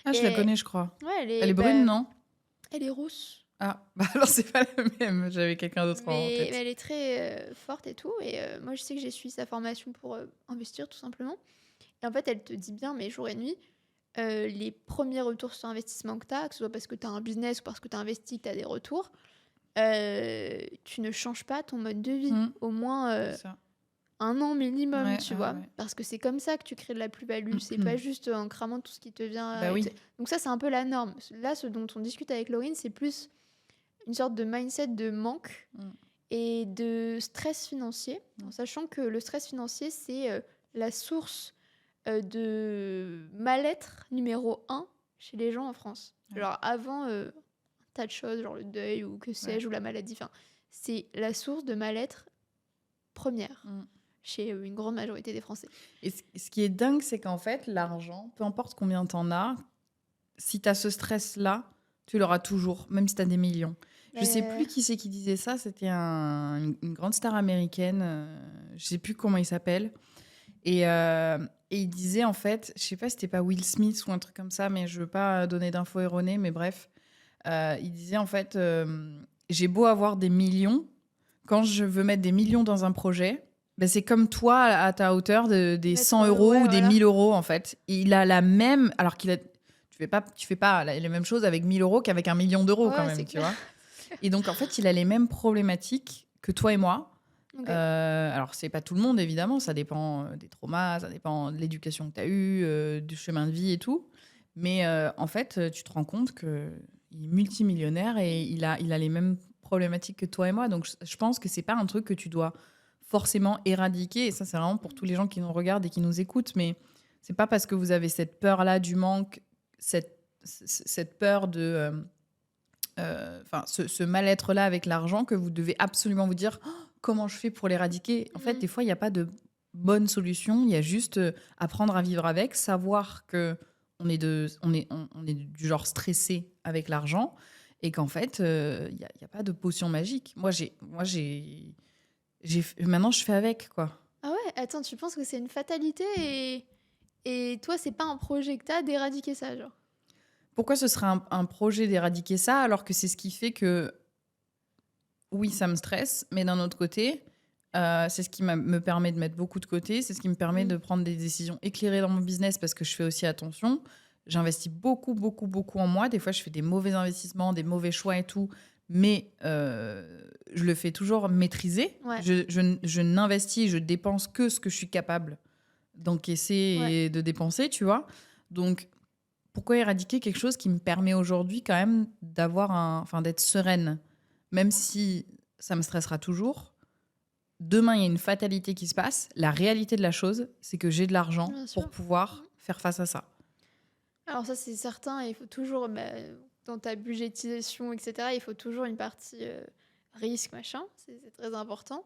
Speaker 2: Ah, je la
Speaker 1: Et
Speaker 2: connais, je crois.
Speaker 1: ouais,
Speaker 2: Elle est brune, non?
Speaker 1: elle est rousse.
Speaker 2: Ah, bah alors c'est pas la même. J'avais quelqu'un d'autre en
Speaker 1: Mais
Speaker 2: tête.
Speaker 1: elle est très forte et tout. Et moi, je sais que j'ai suivi sa formation pour investir, tout simplement. Et en fait, elle te dit bien, mais jour et nuit, les premiers retours sur investissement que tu as, que ce soit parce que tu as un business ou parce que tu as investi, que tu as des retours, tu ne changes pas ton mode de vie. Au moins
Speaker 2: C'est ça.
Speaker 1: 1 an minimum,
Speaker 2: Ouais,
Speaker 1: tu
Speaker 2: ouais,
Speaker 1: vois.
Speaker 2: ouais.
Speaker 1: Parce que c'est comme ça que tu crées de la plus-value. C'est pas juste en cramant tout ce qui te vient.
Speaker 2: Bah oui.
Speaker 1: Donc ça, c'est un peu la norme. Là, ce dont on discute avec Laurine, c'est plus une sorte de mindset de manque et de stress financier, en sachant que le stress financier, c'est la source de mal-être numéro 1 chez les gens en France.
Speaker 2: Ouais.
Speaker 1: Genre avant un tas de choses, genre le deuil ou que sais-je, ou la maladie, enfin, c'est la source de mal-être première chez une grande majorité des Français.
Speaker 2: Et ce qui est dingue, c'est qu'en fait, l'argent, peu importe combien t'en as, si t'as ce stress-là, tu l'auras toujours, même si t'as des millions. Je sais plus qui c'est qui disait ça, c'était une grande star américaine, je sais plus comment il s'appelle. Et il disait en fait, je sais pas si c'était pas Will Smith ou un truc comme ça, mais je veux pas donner d'infos erronées, mais bref. Il disait en fait, j'ai beau avoir des millions, quand je veux mettre des millions dans un projet, ben c'est comme toi à ta hauteur des 100 euros ou des 1000 euros en fait. Et il a la même, alors qu'il a, tu fais pas les mêmes choses avec 1000 euros qu'avec 1 million d'euros quand même, tu vois. Et donc en fait, il a les mêmes problématiques que toi et moi.
Speaker 1: Ok.
Speaker 2: Alors, c'est pas tout le monde, évidemment. Ça dépend des traumas, ça dépend de l'éducation que tu as eue, du chemin de vie et tout. Mais en fait, tu te rends compte qu'il est multimillionnaire et il a les mêmes problématiques que toi et moi. Donc, je pense que c'est pas un truc que tu dois forcément éradiquer. Et ça, c'est vraiment pour tous les gens qui nous regardent et qui nous écoutent. Mais c'est pas parce que vous avez cette peur-là du manque, cette peur de... ce mal-être-là avec l'argent que vous devez absolument vous dire oh, comment je fais pour l'éradiquer. En fait, des fois, il n'y a pas de bonne solution. Il y a juste apprendre à vivre avec, savoir que on est du genre stressé avec l'argent et qu'en fait, il y a pas de potion magique. Maintenant, je fais avec, quoi.
Speaker 1: Ah ouais, attends, tu penses que c'est une fatalité et toi, c'est pas un projet que t'as d'éradiquer ça, genre?
Speaker 2: Pourquoi ce serait un projet d'éradiquer ça alors que c'est ce qui fait que, oui, ça me stresse, mais d'un autre côté, c'est ce qui me permet de mettre beaucoup de côté, c'est ce qui me permet de prendre des décisions éclairées dans mon business parce que je fais aussi attention. J'investis beaucoup, beaucoup, beaucoup en moi. Des fois, je fais des mauvais investissements, des mauvais choix et tout, mais je le fais toujours maîtriser.
Speaker 1: Ouais.
Speaker 2: Je n'investis, je dépense que ce que je suis capable d'encaisser et de dépenser, tu vois. Donc, pourquoi éradiquer quelque chose qui me permet aujourd'hui quand même d'être sereine, même si ça me stressera toujours. Demain, il y a une fatalité qui se passe. La réalité de la chose, c'est que j'ai de l'argent
Speaker 1: Bien sûr.
Speaker 2: pour pouvoir faire face à ça.
Speaker 1: Alors ça, c'est certain, il faut toujours, dans ta budgétisation, etc., il faut toujours une partie risque, machin, c'est très important.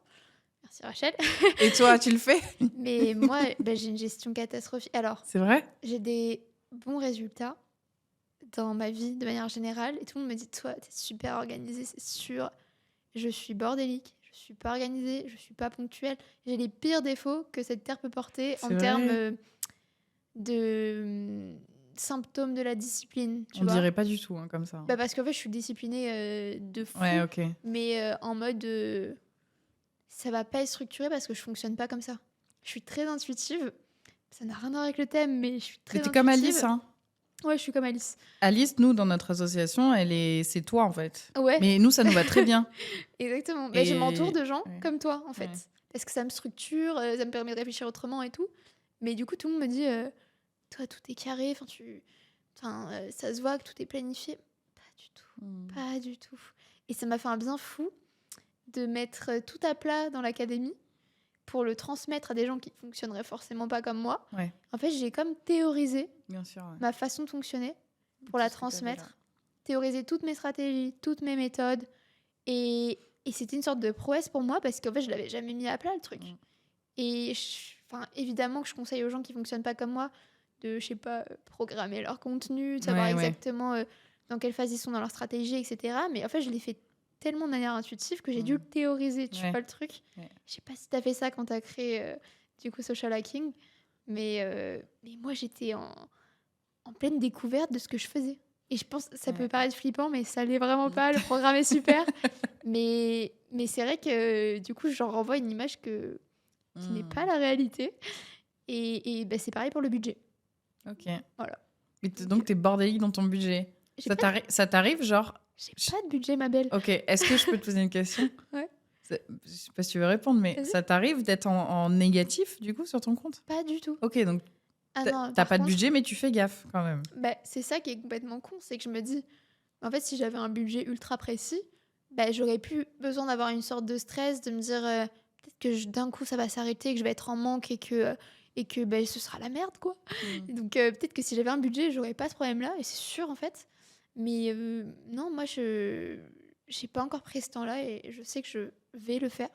Speaker 1: Merci Rachel.
Speaker 2: Et toi, tu le fais?
Speaker 1: Mais moi, j'ai une gestion catastrophique. Alors,
Speaker 2: C'est vrai?
Speaker 1: j'ai des bons résultats dans ma vie de manière générale et tout le monde me dit, toi, t'es super organisée, c'est sûr. Je suis bordélique, je suis pas organisée, je suis pas ponctuelle. J'ai les pires défauts que cette terre peut porter en
Speaker 2: C'est
Speaker 1: termes
Speaker 2: vrai?
Speaker 1: de symptômes de la discipline, tu
Speaker 2: On
Speaker 1: vois.
Speaker 2: dirait pas du tout comme ça.
Speaker 1: Bah parce qu'en fait, je suis disciplinée de fou,
Speaker 2: Ouais, ok.
Speaker 1: mais en mode ça va pas être structuré parce que je fonctionne pas comme ça. Je suis très intuitive. Ça n'a rien à voir avec le thème, mais je suis très
Speaker 2: Mais t'es
Speaker 1: intuitive.
Speaker 2: comme Alice, hein?
Speaker 1: Ouais, je suis comme Alice.
Speaker 2: Alice, nous, dans notre association, c'est toi, en fait.
Speaker 1: Ouais.
Speaker 2: Mais nous, ça nous va très bien.
Speaker 1: Exactement.
Speaker 2: Et...
Speaker 1: Je m'entoure de gens
Speaker 2: ouais.
Speaker 1: comme toi, en fait.
Speaker 2: Ouais.
Speaker 1: Parce que ça me structure, ça me permet de réfléchir autrement et tout. Mais du coup, tout le monde me dit, toi, tout est carré, ça se voit que tout est planifié. Pas du tout. Pas du tout. Et ça m'a fait un bien fou de mettre tout à plat dans l'académie pour le transmettre à des gens qui fonctionneraient forcément pas comme moi.
Speaker 2: Ouais.
Speaker 1: En fait, j'ai comme théorisé
Speaker 2: Bien sûr, ouais.
Speaker 1: ma façon de fonctionner pour la transmettre, théoriser toutes mes stratégies, toutes mes méthodes. Et c'était une sorte de prouesse pour moi parce qu'en fait, je l'avais jamais mis à plat, le truc. Et évidemment que je conseille aux gens qui fonctionnent pas comme moi de, je sais pas, programmer leur contenu, de savoir exactement dans quelle phase ils sont dans leur stratégie, etc. Mais en fait, je l'ai fait tellement de manière intuitive que j'ai dû le théoriser, tu vois le truc. Je sais pas si t'as fait ça quand t'as créé du coup Social Hacking, mais moi j'étais en pleine découverte de ce que je faisais. Et je pense, ça peut paraître flippant, mais ça l'est vraiment pas, le programme est super. mais c'est vrai que du coup j'en renvoie une image qui n'est pas la réalité. Et c'est pareil pour le budget.
Speaker 2: Ok.
Speaker 1: Voilà.
Speaker 2: Donc t'es bordélique dans ton budget. Ça t'arrive, genre...
Speaker 1: J'ai pas de budget, ma belle.
Speaker 2: Ok, est-ce que je peux te poser une question?
Speaker 1: Ouais.
Speaker 2: Je sais pas si tu veux répondre, mais ça t'arrive d'être en négatif, du coup, sur ton compte?
Speaker 1: Pas du tout.
Speaker 2: Ok, donc
Speaker 1: non,
Speaker 2: t'as pas de budget, mais tu fais gaffe, quand même.
Speaker 1: C'est ça qui est complètement con, c'est que je me dis, en fait, si j'avais un budget ultra précis, j'aurais plus besoin d'avoir une sorte de stress, de me dire, peut-être que d'un coup, ça va s'arrêter, que je vais être en manque et que ce sera la merde, quoi. Donc, peut-être que si j'avais un budget, j'aurais pas ce problème-là, et c'est sûr, en fait. Mais non, moi, j'ai pas encore pris ce temps-là et je sais que je vais le faire.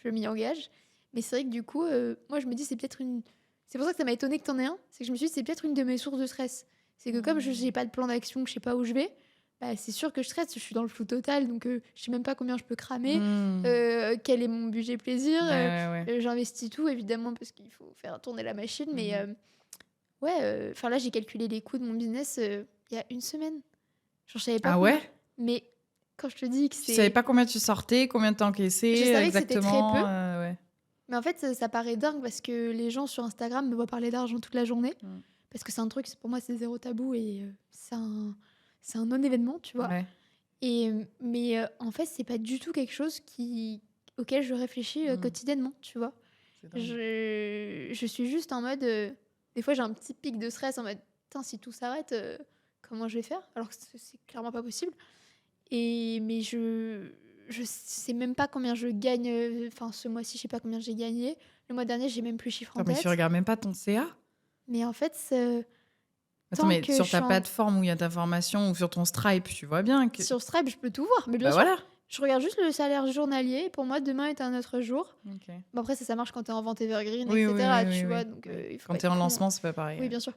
Speaker 1: Je m'y engage. Mais c'est vrai que du coup, moi, je me dis, c'est peut-être une... C'est pour ça que ça m'a étonnée que t'en aies un. C'est que je me suis dit, c'est peut-être une de mes sources de stress. C'est que comme je n'ai pas de plan d'action, que je sais pas où je vais, c'est sûr que je stresse. Je suis dans le flou total, donc je sais même pas combien je peux cramer, quel est mon budget plaisir. J'investis tout, évidemment, parce qu'il faut faire tourner la machine. Mais là, j'ai calculé les coûts de mon business il y a une semaine. Genre, je savais pas combien. Mais quand je te dis que c'est...
Speaker 2: Tu savais pas combien tu sortais, combien t'as encaissé,
Speaker 1: je savais
Speaker 2: exactement.
Speaker 1: Que c'était très peu. Mais en fait, ça paraît dingue parce que les gens sur Instagram me voient parler d'argent toute la journée. Parce que c'est un truc, pour moi, c'est zéro tabou et c'est un non-événement, tu vois. Mais en fait, c'est pas du tout quelque chose auxquelles je réfléchis quotidiennement, tu vois.
Speaker 2: C'est dingue.
Speaker 1: Je suis juste en mode... des fois, j'ai un petit pic de stress en mode, putain, si tout s'arrête, comment je vais faire? Alors que c'est clairement pas possible. Mais je sais même pas combien je gagne. Enfin, ce mois-ci, je sais pas combien j'ai gagné. Le mois dernier, j'ai même plus le chiffre en
Speaker 2: Attends, mais tu
Speaker 1: tête.
Speaker 2: regardes même pas ton CA?
Speaker 1: Mais en fait,
Speaker 2: Attends,
Speaker 1: tant
Speaker 2: mais
Speaker 1: que
Speaker 2: sur
Speaker 1: je
Speaker 2: ta
Speaker 1: suis
Speaker 2: plateforme où il y a ta formation ou sur ton Stripe, tu vois bien que...
Speaker 1: sur Stripe, je peux tout voir. Mais bien
Speaker 2: Bah
Speaker 1: sûr,
Speaker 2: voilà.
Speaker 1: je regarde juste le salaire journalier. Et pour moi, demain est un autre jour.
Speaker 2: Ok.
Speaker 1: Bon, après, ça marche quand t'es en vente evergreen,
Speaker 2: Oui, oui,
Speaker 1: etc.
Speaker 2: oui,
Speaker 1: Tu
Speaker 2: oui,
Speaker 1: vois,
Speaker 2: oui.
Speaker 1: donc
Speaker 2: Oui.
Speaker 1: il faut
Speaker 2: Quand
Speaker 1: pas
Speaker 2: t'es
Speaker 1: être
Speaker 2: en
Speaker 1: con.
Speaker 2: lancement, c'est pas pareil.
Speaker 1: Oui, bien sûr.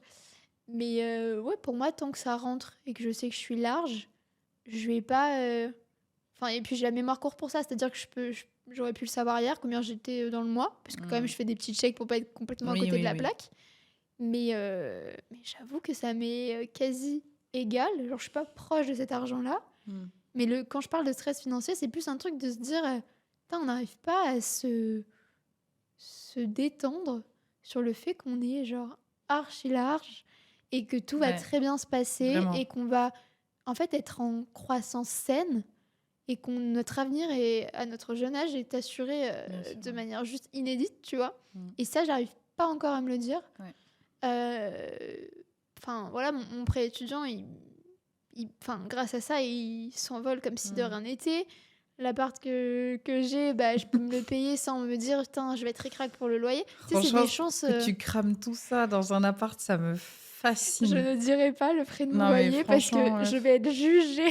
Speaker 1: Mais ouais, pour moi, tant que ça rentre et que je sais que je suis large, je vais pas. Enfin, et puis j'ai la mémoire courte pour ça, c'est-à-dire que j'aurais pu le savoir hier, combien j'étais dans le mois, parce que quand même, je fais des petits checks pour pas être complètement à
Speaker 2: Oui,
Speaker 1: côté de
Speaker 2: oui,
Speaker 1: la
Speaker 2: oui.
Speaker 1: plaque. Mais j'avoue que ça m'est quasi égal. Genre, je suis pas proche de cet argent-là.
Speaker 2: Mm.
Speaker 1: Mais quand je parle de stress financier, c'est plus un truc de se dire, putain, on n'arrive pas à se détendre sur le fait qu'on est genre archi large et que tout va
Speaker 2: Ouais,
Speaker 1: très bien se passer
Speaker 2: vraiment.
Speaker 1: et qu'on va en fait être en croissance saine et notre avenir à notre jeune âge est assuré
Speaker 2: Bien sûr,
Speaker 1: de
Speaker 2: ouais.
Speaker 1: manière juste inédite, tu vois.
Speaker 2: Mm.
Speaker 1: Et ça, j'arrive pas encore à me le dire.
Speaker 2: Ouais.
Speaker 1: Enfin, voilà, mon prêt étudiant, enfin, grâce à ça, il s'envole comme si de rien n'était. L'appart que j'ai, bah, je peux me le payer sans me dire, putain, je vais être ric-rac pour le loyer. Tu sais, c'est
Speaker 2: Franchement,
Speaker 1: des chances.
Speaker 2: que tu crames tout ça dans un appart, ça me
Speaker 1: Je
Speaker 2: fascine.
Speaker 1: ne dirai pas le prix de mon
Speaker 2: Non, mais
Speaker 1: loyer parce que
Speaker 2: franchement,
Speaker 1: je vais être jugée.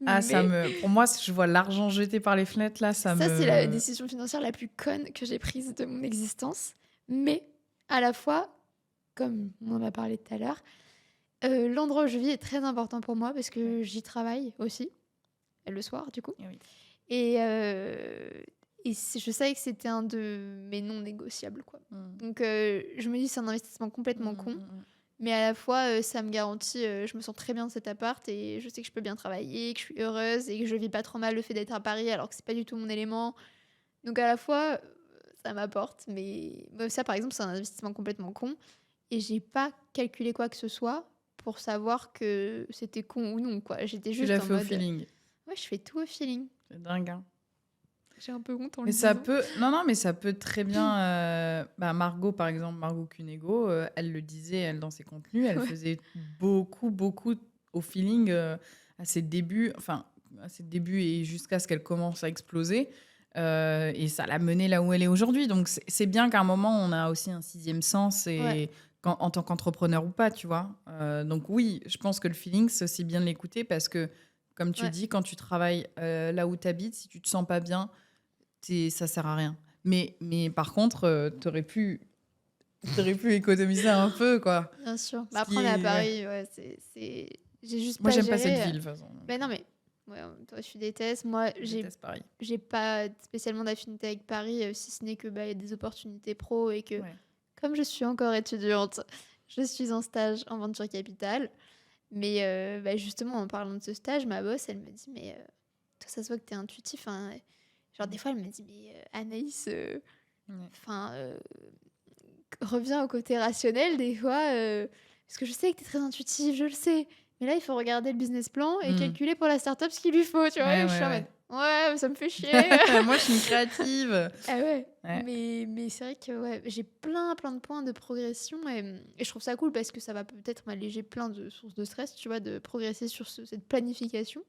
Speaker 2: ah, ça
Speaker 1: Mais
Speaker 2: me... Pour moi, si je vois l'argent jeté par les fenêtres, là, ça
Speaker 1: ça, c'est la
Speaker 2: me...
Speaker 1: décision financière la plus conne que j'ai prise de mon existence. Mais à la fois, comme on en a parlé tout à l'heure, l'endroit où je vis est très important pour moi parce que j'y travaille aussi, le soir, du coup.
Speaker 2: Eh oui.
Speaker 1: Et je savais que c'était un de mes non négociables, quoi. Donc, je me dis, c'est un investissement complètement con. Mais à la fois, ça me garantit, je me sens très bien de cet appart et je sais que je peux bien travailler, que je suis heureuse et que je vis pas trop mal le fait d'être à Paris alors que c'est pas du tout mon élément. Donc à la fois, ça m'apporte, mais ça par exemple, c'est un investissement complètement con et j'ai pas calculé quoi que ce soit pour savoir que c'était con ou non, quoi. J'étais
Speaker 2: Tu
Speaker 1: juste
Speaker 2: l'as
Speaker 1: en
Speaker 2: fait au
Speaker 1: mode,
Speaker 2: feeling.
Speaker 1: ouais, je fais tout au feeling.
Speaker 2: C'est dingue, hein.
Speaker 1: J'ai un peu honte en
Speaker 2: Mais
Speaker 1: le
Speaker 2: ça
Speaker 1: disant.
Speaker 2: peut... Non, mais ça peut très bien... Bah, Margot, par exemple, Margot Cunego, elle le disait, elle, dans ses contenus, elle
Speaker 1: Ouais.
Speaker 2: faisait beaucoup, beaucoup au feeling à ses débuts, enfin, à ses débuts et jusqu'à ce qu'elle commence à exploser. Et ça l'a menée là où elle est aujourd'hui. Donc, c'est bien qu'à un moment, on a aussi un sixième sens et...
Speaker 1: Ouais.
Speaker 2: En tant qu'entrepreneur ou pas, tu vois. Donc oui, je pense que le feeling, c'est aussi bien de l'écouter parce que, comme tu
Speaker 1: Ouais.
Speaker 2: dis, quand tu travailles là où tu habites, si tu te sens pas bien, ça sert à rien. Mais par contre, t'aurais pu économiser un peu, quoi.
Speaker 1: Bien sûr.
Speaker 2: Ce
Speaker 1: Bah, après,
Speaker 2: qui
Speaker 1: on est à
Speaker 2: est- ouais.
Speaker 1: Paris, ouais, j'ai juste
Speaker 2: Moi,
Speaker 1: pas
Speaker 2: j'aime pas cette
Speaker 1: géré.
Speaker 2: ville, de toute façon.
Speaker 1: Ben non, mais ouais, toi, tu détestes. Moi,
Speaker 2: Je déteste Paris.
Speaker 1: j'ai pas spécialement d'affinité avec Paris, si ce n'est que bah, y a des opportunités pro et que,
Speaker 2: Ouais.
Speaker 1: comme je suis encore étudiante, je suis en stage en venture capital. Mais bah, justement, en parlant de ce stage, ma boss, elle me dit, mais toi, ça se voit que t'es intuitif, hein. Genre, des fois, elle me dit, mais Anaïs,
Speaker 2: Ouais.
Speaker 1: enfin, reviens au côté rationnel des fois, parce que je sais que tu es très intuitif, je le sais. Mais là, il faut regarder le business plan et calculer pour la startup ce qu'il lui faut, tu vois.
Speaker 2: Ouais,
Speaker 1: Et je suis en
Speaker 2: ouais,
Speaker 1: mode, ouais, mais ça me fait chier.
Speaker 2: Moi, je suis une créative.
Speaker 1: Ah ouais.
Speaker 2: Ouais.
Speaker 1: Mais c'est vrai que ouais, j'ai plein de points de progression et je trouve ça cool parce que ça va peut-être m'alléger plein de sources de stress, tu vois, de progresser sur cette planification.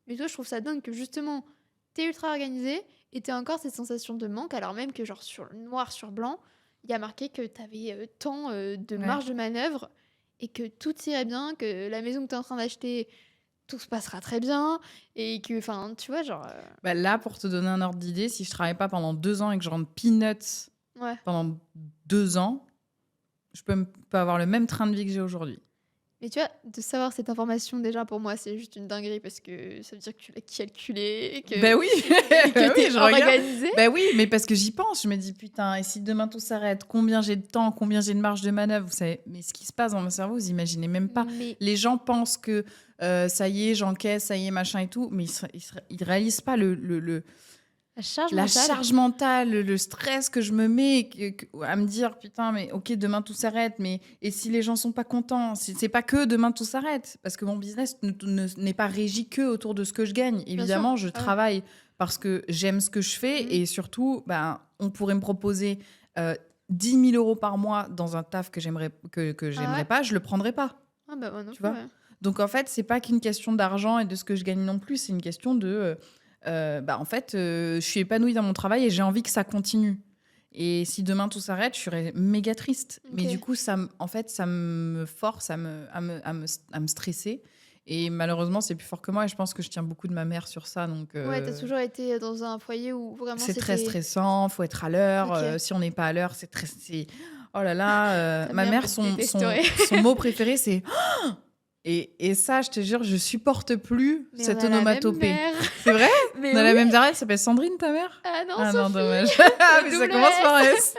Speaker 1: Mais toi, je trouve ça dingue que justement, t'es ultra organisé et t'as encore cette sensation de manque, alors même que genre sur noir sur blanc, il y a marqué que t'avais tant de marge de manœuvre et que tout irait bien, que la maison que t'es en train d'acheter, tout se passera très bien et que, enfin, tu vois, genre...
Speaker 2: Bah, là, pour te donner un ordre d'idée, si je travaille pas pendant 2 ans et que je rentre peanuts
Speaker 1: ouais.
Speaker 2: pendant 2 ans, je peux pas avoir le même train de vie que j'ai aujourd'hui.
Speaker 1: Mais tu vois, de savoir cette information, déjà, pour moi, c'est juste une dinguerie parce que ça veut dire que tu l'as calculé et que,
Speaker 2: Ben oui,
Speaker 1: et que t'es
Speaker 2: je regarde.
Speaker 1: organisé.
Speaker 2: Ben oui, mais parce que j'y pense. Je me dis, putain, et si demain tout s'arrête, combien j'ai de temps, combien j'ai de marge de manœuvre, vous savez. Mais ce qui se passe dans mon cerveau, vous imaginez même pas.
Speaker 1: Mais
Speaker 2: Les gens pensent que ça y est, j'encaisse, ça y est, machin et tout, mais ils réalisent pas la charge mentale, le stress que je me mets à me dire putain mais ok demain tout s'arrête mais et si les gens sont pas contents c'est pas que demain tout s'arrête parce que mon business n'est pas régi que autour de ce que je gagne évidemment je travaille parce que j'aime ce que je fais et surtout on pourrait me proposer 10 000 euros par mois dans un taf que j'aimerais pas je le prendrais pas
Speaker 1: bah non
Speaker 2: tu vois donc en fait c'est pas qu'une question d'argent et de ce que je gagne non plus c'est une question de en fait, je suis épanouie dans mon travail et j'ai envie que ça continue. Et si demain tout s'arrête, je serais méga triste. Okay. Mais du coup, ça me force à me stresser. Et malheureusement, c'est plus fort que moi. Et je pense que je tiens beaucoup de ma mère sur ça. Donc,
Speaker 1: ouais, t'as toujours été dans un foyer où vraiment
Speaker 2: c'est très stressant. Faut être à l'heure. Okay. Si on n'est pas à l'heure, c'est très... Oh là là. Ma mère, son mot préféré, c'est... Et ça, je te jure, je supporte plus cette onomatopée. C'est vrai? On a la même mère, elle s'appelle Sandrine, ta mère?
Speaker 1: Ah non,
Speaker 2: dommage. Mais ça commence par S.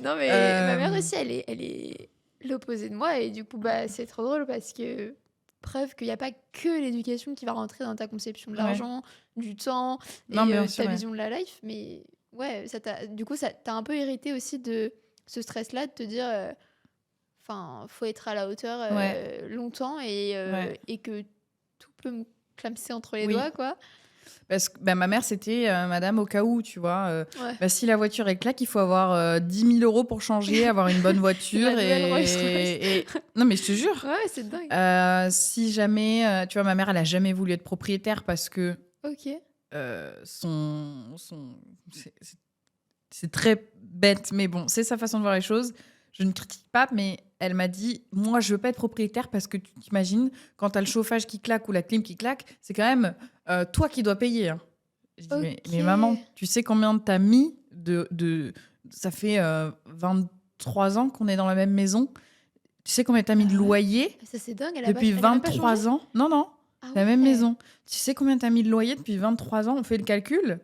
Speaker 1: Non, mais ma mère aussi, elle est l'opposé de moi. Et du coup, c'est trop drôle parce que preuve qu'il n'y a pas que l'éducation qui va rentrer dans ta conception de l'argent, du temps et ta vision de la life. Mais ouais, du coup, ça t'a un peu hérité aussi de ce stress-là, de te dire... faut être à la hauteur longtemps et que tout peut me clamser entre les doigts, quoi.
Speaker 2: Parce que ma mère, c'était madame au cas où, tu vois. Si la voiture est claque, il faut avoir 10 000 euros pour changer, avoir une bonne voiture. Non, mais je te jure.
Speaker 1: Ouais, c'est dingue.
Speaker 2: Si jamais... tu vois, ma mère, elle n'a jamais voulu être propriétaire parce que...
Speaker 1: Ok.
Speaker 2: C'est très bête, mais bon, c'est sa façon de voir les choses. Je ne critique pas, mais elle m'a dit « Moi, je veux pas être propriétaire parce que tu t'imagines, quand tu as le chauffage qui claque ou la clim qui claque, c'est quand même toi qui dois payer. Hein. » Je dis mais maman, tu sais combien t'as mis ça fait 23 ans qu'on est dans la même maison. Tu sais combien t'as mis de loyer
Speaker 1: ça, c'est dingue,
Speaker 2: depuis 23 ans. Non, la même maison. Tu sais combien t'as mis de loyer depuis 23 ans. On fait le calcul.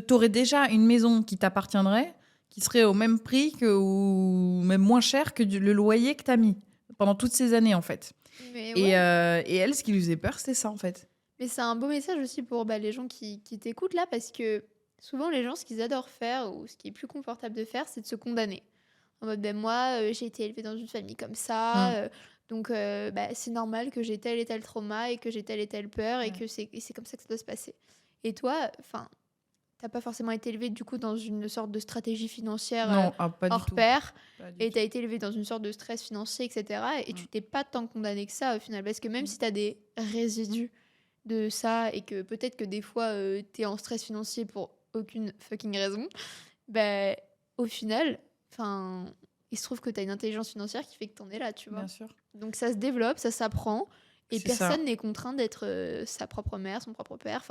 Speaker 2: T'aurais déjà une maison qui t'appartiendrait, qui serait au même prix ou même moins cher que le loyer que tu as mis pendant toutes ces années, en fait. Et elle, ce qui lui faisait peur, c'était ça, en fait.
Speaker 1: Mais c'est un beau message aussi pour les gens qui t'écoutent là, parce que souvent, les gens, ce qu'ils adorent faire, ou ce qui est plus confortable de faire, c'est de se condamner. En mode, moi, j'ai été élevée dans une famille comme ça, donc c'est normal que j'ai tel et tel trauma, et que j'ai telle et telle peur, et que c'est comme ça que ça doit se passer. Et toi, t'as pas forcément été élevé du coup dans une sorte de stratégie financière hors pair, et t'as été élevé dans une sorte de stress financier, etc. Et tu t'es pas tant condamné que ça au final, parce que même si t'as des résidus de ça, et que peut-être que des fois t'es en stress financier pour aucune fucking raison, au final, il se trouve que t'as une intelligence financière qui fait que t'en es là, tu vois.
Speaker 2: Bien sûr.
Speaker 1: Donc ça se développe, ça s'apprend. Et personne n'est contraint d'être sa propre mère, son propre père.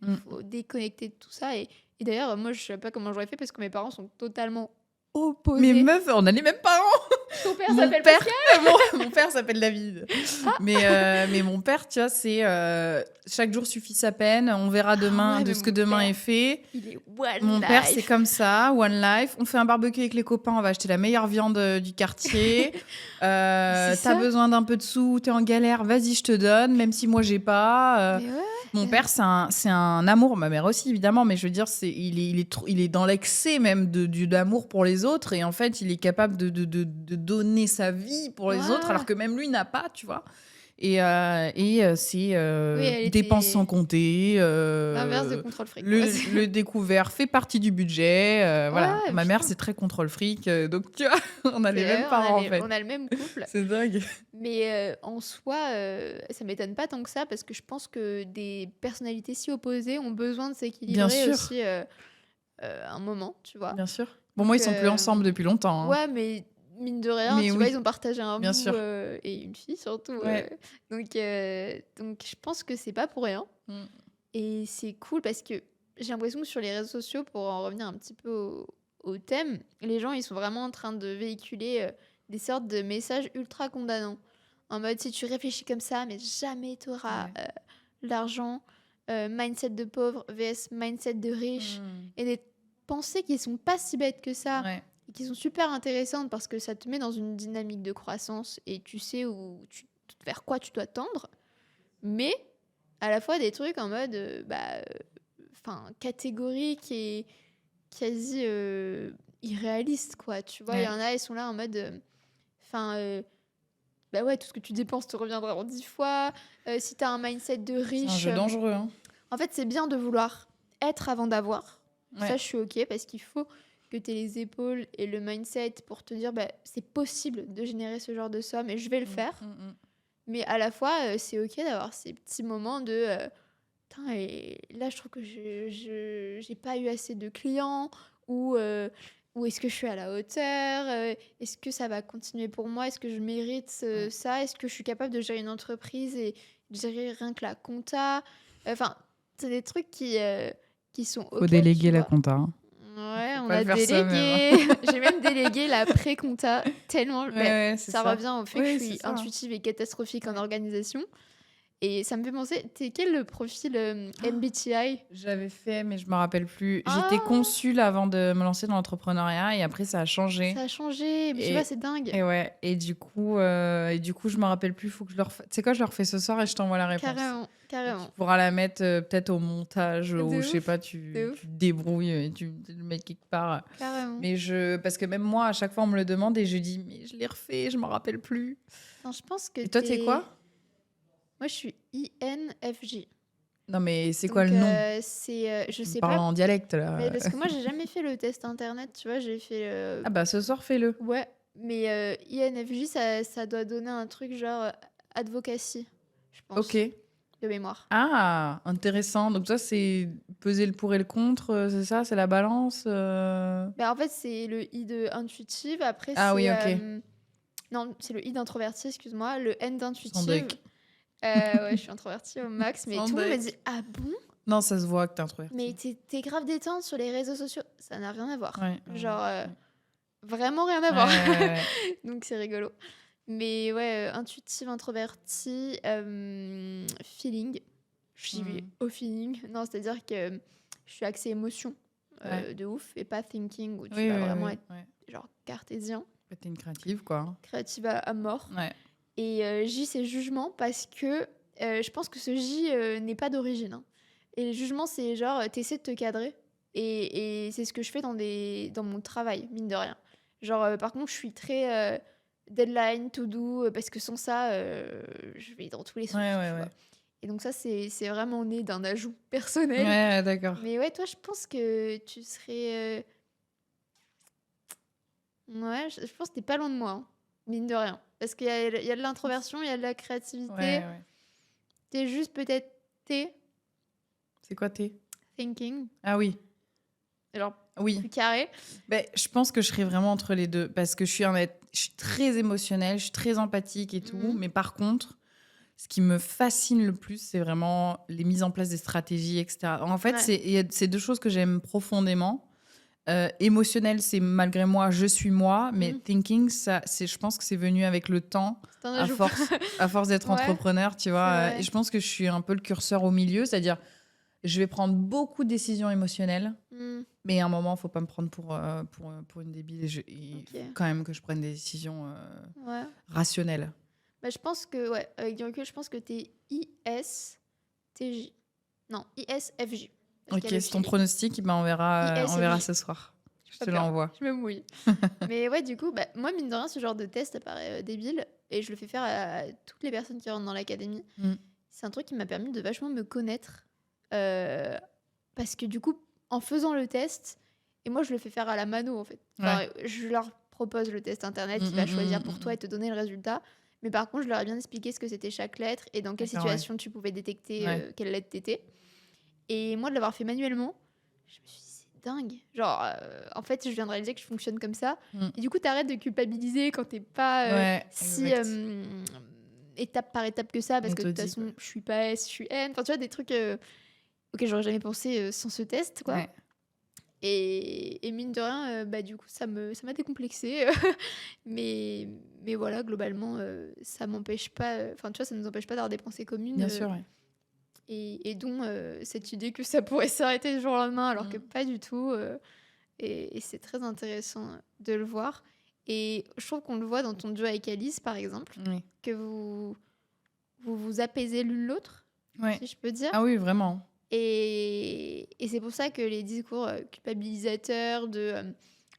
Speaker 1: Il faut déconnecter de tout ça. Et d'ailleurs, moi, je ne sais pas comment j'aurais fait parce que mes parents sont totalement opposés.
Speaker 2: Mais meuf, on a les mêmes parents.
Speaker 1: Ton père s'appelle Pascal.
Speaker 2: Mon père s'appelle David. Mais mon père, tu vois, c'est chaque jour suffit sa peine. On verra demain de ce que demain est fait.
Speaker 1: Il est one
Speaker 2: mon
Speaker 1: life.
Speaker 2: Père, c'est comme ça, one life. On fait un barbecue avec les copains, on va acheter la meilleure viande du quartier. T'as besoin d'un peu de sous, t'es en galère, vas-y, je te donne, même si moi j'ai pas. Mon père, c'est un amour. Ma mère aussi, évidemment, mais je veux dire, il est dans l'excès même d'amour pour les autres. Et en fait, il est capable de donner sa vie pour les autres, alors que même lui n'a pas, tu vois. Et c'est dépenses sans compter.
Speaker 1: L'inverse de contrôle fric.
Speaker 2: Le découvert fait partie du budget. Voilà. Ma mère, c'est très contrôle fric. Donc, tu vois, on a les mêmes parents, en fait.
Speaker 1: On a le même couple.
Speaker 2: C'est dingue.
Speaker 1: Mais en soi, ça m'étonne pas tant que ça, parce que je pense que des personnalités si opposées ont besoin de s'équilibrer aussi un moment, tu vois.
Speaker 2: Bien sûr. Bon, moi, ils sont plus ensemble depuis longtemps. Hein.
Speaker 1: Ouais, mais mine de rien, tu vois, ils ont partagé un bout et une fille surtout. Donc, je pense que c'est pas pour rien. Et c'est cool parce que j'ai l'impression que sur les réseaux sociaux, pour en revenir un petit peu au thème, les gens, ils sont vraiment en train de véhiculer des sortes de messages ultra condamnants. En mode, si tu réfléchis comme ça, mais jamais tu auras l'argent, mindset de pauvre vs mindset de riche. Et des pensées qui sont pas si bêtes que ça. Et qui sont super intéressantes parce que ça te met dans une dynamique de croissance et tu sais vers quoi tu dois tendre, mais à la fois des trucs en mode catégorique et quasi irréaliste, quoi. Tu vois, il y en a, ils sont là en mode... bah ouais, tout ce que tu dépenses te reviendra en 10 fois. Si tu as un mindset de
Speaker 2: C'est un
Speaker 1: riche...
Speaker 2: jeu dangereux. Hein.
Speaker 1: En fait, c'est bien de vouloir être avant d'avoir.
Speaker 2: Ouais.
Speaker 1: Ça, je suis OK, parce qu'il faut que tu aies les épaules et le mindset pour te dire, bah, c'est possible de générer ce genre de somme et je vais le faire. Mais à la fois, c'est OK d'avoir ces petits moments de... Putain, et là, je trouve que j'ai pas eu assez de clients ou est-ce que je suis à la hauteur est-ce que ça va continuer pour moi? Est-ce que je mérite ça? Est-ce que je suis capable de gérer une entreprise et de gérer rien que la compta? Enfin, c'est des trucs qui sont OK.
Speaker 2: Faut déléguer
Speaker 1: tu
Speaker 2: la
Speaker 1: vois.
Speaker 2: compta. Hein.
Speaker 1: Ouais,
Speaker 2: Faut
Speaker 1: on
Speaker 2: pas
Speaker 1: a
Speaker 2: le faire soi-même,
Speaker 1: délégué. J'ai même délégué la pré-compta tellement.
Speaker 2: Ouais, c'est
Speaker 1: ça revient au fait que
Speaker 2: Ouais,
Speaker 1: je suis
Speaker 2: c'est ça.
Speaker 1: intuitive et catastrophique en
Speaker 2: Ouais.
Speaker 1: organisation. Et ça me fait penser, t'es quel profil MBTI?
Speaker 2: J'avais fait, mais je me rappelle plus.
Speaker 1: Ah,
Speaker 2: J'étais consul avant de me lancer dans l'entrepreneuriat et après ça a changé.
Speaker 1: ça a changé, mais tu
Speaker 2: Et-
Speaker 1: vois, c'est dingue.
Speaker 2: Et ouais, et du coup, je me rappelle plus. Faut que je le refais. Tu sais quoi, je le refais ce soir et je t'envoie la réponse.
Speaker 1: Carrément,
Speaker 2: Et
Speaker 1: carrément.
Speaker 2: tu pourras la mettre peut-être au montage
Speaker 1: De
Speaker 2: ou je sais
Speaker 1: ouf,
Speaker 2: pas,
Speaker 1: de
Speaker 2: tu
Speaker 1: ouf.
Speaker 2: te débrouilles et tu le mets quelque part.
Speaker 1: Carrément.
Speaker 2: Mais parce que même moi, à chaque fois, on me le demande et je dis, mais je l'ai refait, je m'en rappelle plus.
Speaker 1: Non, je pense que
Speaker 2: Et toi, t'es quoi?
Speaker 1: Moi, je suis INFJ.
Speaker 2: Non, mais c'est
Speaker 1: Donc,
Speaker 2: quoi le nom?
Speaker 1: je
Speaker 2: Tu me
Speaker 1: sais
Speaker 2: parles
Speaker 1: pas.
Speaker 2: en dialecte là.
Speaker 1: Mais parce que moi, j'ai jamais fait le test internet, tu vois, j'ai fait...
Speaker 2: Ah bah ce soir, fais-le.
Speaker 1: Ouais, mais INFJ, ça doit donner un truc genre advocacy, je pense,
Speaker 2: Ok.
Speaker 1: de mémoire.
Speaker 2: Ah, intéressant. Donc toi, c'est peser le pour et le contre, c'est ça? C'est la balance
Speaker 1: En fait, c'est le I de intuitive, après
Speaker 2: Ah
Speaker 1: c'est...
Speaker 2: oui, ok.
Speaker 1: Non, c'est le I d'introverti, excuse-moi, le N
Speaker 2: Sans
Speaker 1: d'intuitive.
Speaker 2: deck.
Speaker 1: Ouais, je suis introvertie au max, mais
Speaker 2: Sans
Speaker 1: tout le monde me
Speaker 2: deck.
Speaker 1: dit « Ah bon?
Speaker 2: Non, ça se voit que t'es
Speaker 1: Mais
Speaker 2: introverti.
Speaker 1: t'es grave détente sur les réseaux sociaux. » Ça n'a rien à voir.
Speaker 2: Ouais.
Speaker 1: Genre,
Speaker 2: Ouais.
Speaker 1: vraiment rien à voir.
Speaker 2: Ouais.
Speaker 1: Donc c'est rigolo. Mais ouais, intuitive, introvertie, feeling. J'y vais au feeling. Non, c'est-à-dire que je suis axée émotion
Speaker 2: Ouais.
Speaker 1: de ouf et pas thinking où tu
Speaker 2: Oui,
Speaker 1: vas
Speaker 2: oui,
Speaker 1: vraiment
Speaker 2: oui.
Speaker 1: être
Speaker 2: Ouais.
Speaker 1: genre cartésien,
Speaker 2: Bah, t'es une créative, quoi.
Speaker 1: créative à mort.
Speaker 2: Ouais.
Speaker 1: Et J, c'est jugement parce que je pense que ce J n'est pas d'origine. Hein. Et le jugement, c'est genre, t'essaies de te cadrer. Et c'est ce que je fais dans mon travail, mine de rien. Genre, par contre, je suis très deadline, to do, parce que sans ça, je vais dans tous les sens.
Speaker 2: Ouais,
Speaker 1: tu
Speaker 2: ouais,
Speaker 1: vois.
Speaker 2: ouais.
Speaker 1: Et donc ça, c'est vraiment né d'un ajout personnel.
Speaker 2: Ouais, d'accord.
Speaker 1: Mais ouais, toi, je pense que tu serais... Ouais, je pense que t'es pas loin de moi, hein, mine de rien. Parce qu'il y a de l'introversion, il y a de la créativité.
Speaker 2: Ouais, ouais.
Speaker 1: T'es juste peut-être
Speaker 2: C'est quoi t'es?
Speaker 1: thinking,
Speaker 2: Ah oui.
Speaker 1: genre
Speaker 2: Oui.
Speaker 1: plus carré.
Speaker 2: Ben, je pense que je serais vraiment entre les deux parce que je suis très émotionnelle, je suis très empathique et tout.
Speaker 1: Mhm.
Speaker 2: Mais par contre, ce qui me fascine le plus, c'est vraiment les mises en place des stratégies, etc. En fait,
Speaker 1: Ouais.
Speaker 2: c'est deux choses que j'aime profondément. Émotionnel, c'est malgré moi, je suis moi. Mais
Speaker 1: Mhm.
Speaker 2: thinking, je pense que c'est venu avec le temps,
Speaker 1: C'est un
Speaker 2: à
Speaker 1: ajout.
Speaker 2: force d'être
Speaker 1: Ouais,
Speaker 2: entrepreneur, tu
Speaker 1: c'est
Speaker 2: vois.
Speaker 1: vrai.
Speaker 2: Et je pense que je suis un peu le curseur au milieu, c'est-à-dire je vais prendre beaucoup de décisions émotionnelles.
Speaker 1: Mhm.
Speaker 2: Mais à un moment, il ne faut pas me prendre pour une débile. Il
Speaker 1: Ok.
Speaker 2: faut quand même que je prenne des décisions
Speaker 1: Ouais.
Speaker 2: rationnelles.
Speaker 1: Bah, je pense que, ouais, avec du recul, je pense que t'es ISTJ. Non, ISFJ. Parce
Speaker 2: Ok,
Speaker 1: qu'il y a le
Speaker 2: c'est ton
Speaker 1: feeling.
Speaker 2: pronostic, ben on verra
Speaker 1: ISFJ.
Speaker 2: ce soir. Je
Speaker 1: Pas
Speaker 2: te
Speaker 1: peur.
Speaker 2: l'envoie.
Speaker 1: Je me mouille. Mais ouais, du coup, bah, moi, mine de rien, ce genre de test, ça paraît débile. Et je le fais faire à toutes les personnes qui rentrent dans l'académie.
Speaker 2: Mm.
Speaker 1: C'est un truc qui m'a permis de vachement me connaître. Parce que du coup, en faisant le test, et moi, je le fais faire à la mano, en fait. Enfin, je leur propose le test internet qui va choisir pour toi et te donner le résultat. Mais par contre, je leur ai bien expliqué ce que c'était chaque lettre et dans quelle
Speaker 2: D'accord,
Speaker 1: situation tu pouvais détecter
Speaker 2: Ouais.
Speaker 1: quelle lettre t'étais. Et moi, de l'avoir fait manuellement, je me suis dit, c'est dingue. Genre, en fait, je viens de réaliser que je fonctionne comme ça.
Speaker 2: Mm.
Speaker 1: Et du coup, t'arrêtes de culpabiliser quand t'es pas
Speaker 2: Ouais,
Speaker 1: si
Speaker 2: exact.
Speaker 1: étape par étape que ça, parce
Speaker 2: On
Speaker 1: que
Speaker 2: te
Speaker 1: de toute
Speaker 2: dit,
Speaker 1: façon,
Speaker 2: quoi.
Speaker 1: je suis pas S, je suis N. Enfin, tu vois, des trucs auxquels j'aurais jamais pensé sans ce test, quoi.
Speaker 2: Ouais.
Speaker 1: Et mine de rien, bah, du coup, ça m'a décomplexé. mais voilà, globalement, ça m'empêche pas... Enfin, tu vois, ça nous empêche pas d'avoir des pensées communes.
Speaker 2: Bien sûr, ouais.
Speaker 1: Et dont cette idée que ça pourrait s'arrêter du jour au lendemain, alors que pas du tout. Et c'est très intéressant de le voir. Et je trouve qu'on le voit dans ton duo avec Alice, par exemple,
Speaker 2: Oui.
Speaker 1: que vous apaisez l'une l'autre,
Speaker 2: Ouais.
Speaker 1: si je peux dire.
Speaker 2: Ah oui, vraiment.
Speaker 1: Et c'est pour ça que les discours culpabilisateurs de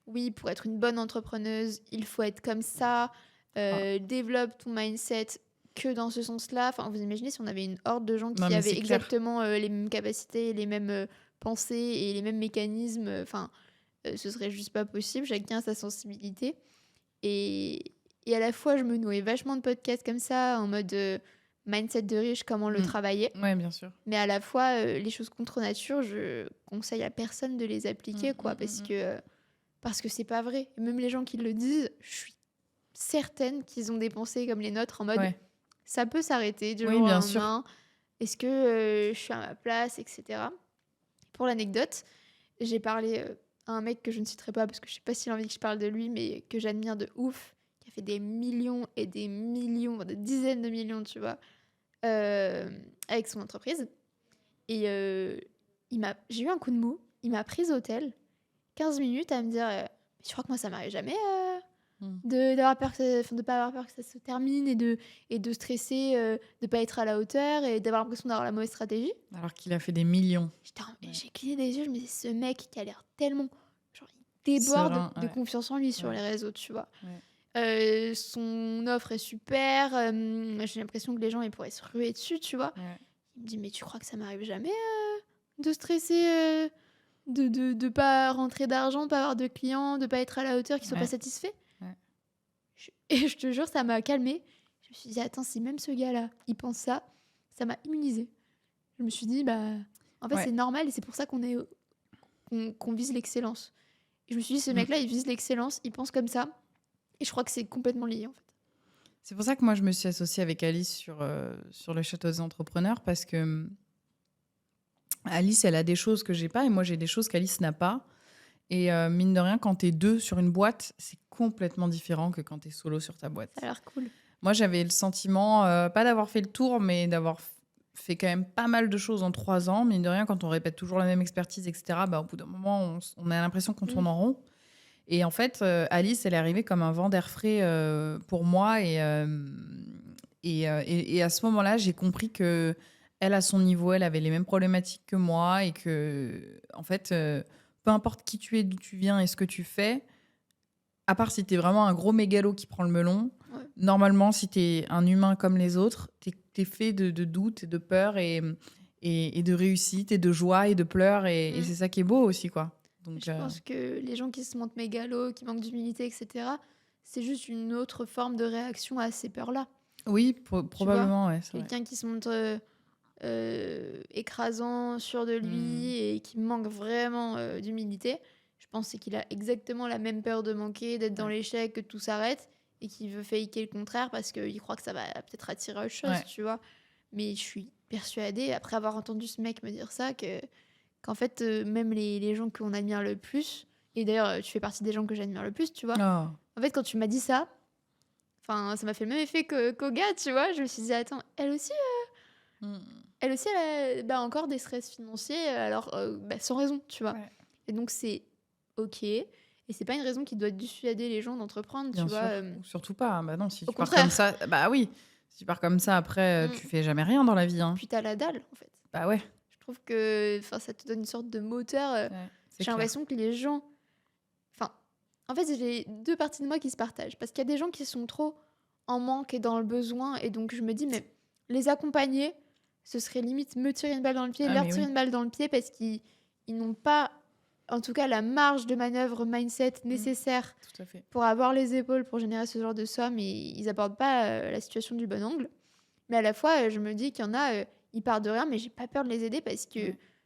Speaker 1: oui, pour être une bonne entrepreneuse, il faut être comme ça,
Speaker 2: Ah,
Speaker 1: développe ton mindset que dans ce sens-là. Enfin, vous imaginez si on avait une horde de gens
Speaker 2: non,
Speaker 1: qui
Speaker 2: mais
Speaker 1: avaient
Speaker 2: c'est clair.
Speaker 1: exactement les mêmes capacités, les mêmes pensées et les mêmes mécanismes, enfin, ce serait juste pas possible. Chacun a sa sensibilité. Et, et à la fois, je me nourris vachement de podcasts comme ça, en mode mindset de riche, comment le
Speaker 2: Mm.
Speaker 1: travailler.
Speaker 2: Ouais, bien sûr.
Speaker 1: Mais à la fois, les choses contre nature, je conseille à personne de les
Speaker 2: Mm,
Speaker 1: appliquer, quoi,
Speaker 2: mm, mm, mm.
Speaker 1: parce que c'est pas vrai. Et même les gens qui le disent, je suis certaine qu'ils ont des pensées comme les nôtres, en mode,
Speaker 2: Ouais.
Speaker 1: ça peut s'arrêter du
Speaker 2: Oui,
Speaker 1: jour au
Speaker 2: bien sûr.
Speaker 1: lendemain. Est-ce que je suis à ma place, etc. Pour l'anecdote, j'ai parlé à un mec que je ne citerai pas parce que je sais pas s'il a envie que je parle de lui, mais que j'admire de ouf, qui a fait des millions et des millions, des dizaines de millions, tu vois, euh, avec son entreprise. Et j'ai eu un coup de mou. Il m'a prise au tel, 15 minutes à me dire je crois que moi, ça m'arrive jamais
Speaker 2: Mm.
Speaker 1: d'avoir peur de pas avoir peur que ça se termine et de stresser, de pas être à la hauteur et d'avoir l'impression d'avoir la mauvaise stratégie.
Speaker 2: Alors qu'il a fait des millions.
Speaker 1: Et
Speaker 2: Ouais.
Speaker 1: j'ai cligné des yeux, je me dis, ce mec qui a l'air tellement. Genre, il déborde
Speaker 2: Serein,
Speaker 1: de
Speaker 2: ouais.
Speaker 1: confiance en lui sur
Speaker 2: Ouais.
Speaker 1: les réseaux, tu vois.
Speaker 2: Ouais.
Speaker 1: Son offre est super. J'ai l'impression que les gens ils pourraient se ruer dessus, tu vois.
Speaker 2: Ouais.
Speaker 1: Il me dit, mais tu crois que ça m'arrive jamais de stresser, de pas rentrer d'argent, de pas avoir de clients, de pas être à la hauteur, qu'ils soient pas
Speaker 2: Ouais.
Speaker 1: satisfaits.
Speaker 2: Ouais.
Speaker 1: Et je te jure, ça m'a calmée. Je me suis dit, attends, si même ce gars-là, il pense ça, ça m'a immunisée. Je me suis dit, bah, en fait,
Speaker 2: Ouais.
Speaker 1: c'est normal et c'est pour ça qu'on vise l'excellence. Et je me suis dit, ce
Speaker 2: Mm.
Speaker 1: mec-là, il vise l'excellence, il pense comme ça. Et je crois que c'est complètement lié, en fait.
Speaker 2: C'est pour ça que moi, je me suis associée avec Alice sur le Château des entrepreneurs parce que Alice, elle a des choses que j'ai pas et moi, j'ai des choses qu'Alice n'a pas. Et mine de rien, quand t'es deux sur une boîte, c'est complètement différent que quand t'es solo sur ta boîte.
Speaker 1: Ça a l'air cool.
Speaker 2: Moi, j'avais le sentiment, pas d'avoir fait le tour, mais d'avoir fait quand même pas mal de choses en 3 ans. Mine de rien, quand on répète toujours la même expertise, etc., bah, au bout d'un moment, on a l'impression qu'on tourne en rond. Et en fait, Alice, elle est arrivée comme un vent d'air frais pour moi. Et à ce moment-là, j'ai compris que elle, à son niveau, elle avait les mêmes problématiques que moi. Et que, en fait, peu importe qui tu es, d'où tu viens et ce que tu fais, à part si tu es vraiment un gros mégalo qui prend le melon,
Speaker 1: Ouais.
Speaker 2: normalement, si tu es un humain comme les autres, tu es fait de doutes et de peur et de réussite et de joie et de pleurs. Et c'est ça qui est beau aussi, quoi. Donc,
Speaker 1: Je pense que les gens qui se montrent mégalos, qui manquent d'humilité, etc., c'est juste une autre forme de réaction à ces peurs-là.
Speaker 2: oui,
Speaker 1: Tu vois,
Speaker 2: probablement, ouais, c'est vrai.
Speaker 1: quelqu'un qui se montre écrasant, sûr de lui et qui manque vraiment d'humilité, je pense c'est qu'il a exactement la même peur de manquer, d'être dans
Speaker 2: Ouais.
Speaker 1: l'échec, que tout s'arrête et qu'il veut faker le contraire parce qu'il croit que ça va peut-être attirer autre chose,
Speaker 2: Ouais.
Speaker 1: tu vois. Mais je suis persuadée, après avoir entendu ce mec me dire ça, qu'en fait, même les gens qu'on admire le plus, et d'ailleurs, tu fais partie des gens que j'admire le plus, tu vois.
Speaker 2: Oh.
Speaker 1: En fait, quand tu m'as dit ça, enfin, ça m'a fait le même effet qu'au gars, tu vois. Je me suis dit, attends,
Speaker 2: Mm.
Speaker 1: elle aussi, elle a encore des stress financiers, alors sans raison, tu vois.
Speaker 2: Ouais.
Speaker 1: Et donc, c'est OK. Et c'est pas une raison qui doit dissuader les gens d'entreprendre,
Speaker 2: Bien
Speaker 1: tu
Speaker 2: sûr.
Speaker 1: vois.
Speaker 2: Ou surtout pas. Bah non, si
Speaker 1: Au
Speaker 2: tu pars comme
Speaker 1: contraire.
Speaker 2: ça, bah oui. Si tu pars comme ça, après,
Speaker 1: Mm.
Speaker 2: tu fais jamais rien dans la vie. Hein.
Speaker 1: Puis t'as la dalle, en fait.
Speaker 2: Bah ouais.
Speaker 1: Je trouve que ça te donne une sorte de moteur.
Speaker 2: Ouais, c'est
Speaker 1: J'ai
Speaker 2: clair.
Speaker 1: l'impression que les gens. Enfin, en fait, j'ai deux parties de moi qui se partagent. Parce qu'il y a des gens qui sont trop en manque et dans le besoin. Et donc, je me dis, mais les accompagner, ce serait limite me tirer une balle dans le pied,
Speaker 2: Ah,
Speaker 1: leur
Speaker 2: mais
Speaker 1: tirer
Speaker 2: oui.
Speaker 1: une balle dans le pied parce qu'ils n'ont pas, en tout cas, la marge de manœuvre mindset nécessaire
Speaker 2: Tout à fait.
Speaker 1: pour avoir les épaules pour générer ce genre de somme et ils abordent pas la situation du bon angle. Mais à la fois, je me dis qu'il y en a, ils partent de rien, mais j'ai pas peur de les aider parce que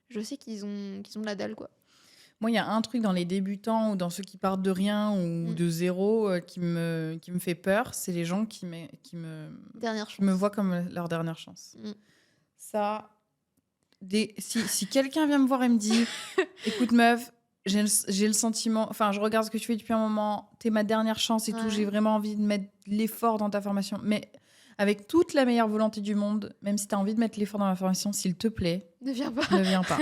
Speaker 1: je sais qu'ils ont de la dalle, quoi.
Speaker 2: Moi, il y a un truc dans les débutants ou dans ceux qui partent de rien ou de zéro qui me fait peur, c'est les gens qui
Speaker 1: Dernière chance.
Speaker 2: me voient comme leur dernière chance.
Speaker 1: Mm.
Speaker 2: Ça, si quelqu'un vient me voir et me dit écoute meuf, j'ai le sentiment, enfin je regarde ce que tu fais depuis un moment, t'es ma dernière chance et tout,
Speaker 1: Ouais.
Speaker 2: j'ai vraiment envie de mettre l'effort dans ta formation, mais avec toute la meilleure volonté du monde, même si t'as envie de mettre l'effort dans ma formation, s'il te plaît,
Speaker 1: Ne viens pas.
Speaker 2: ne viens pas.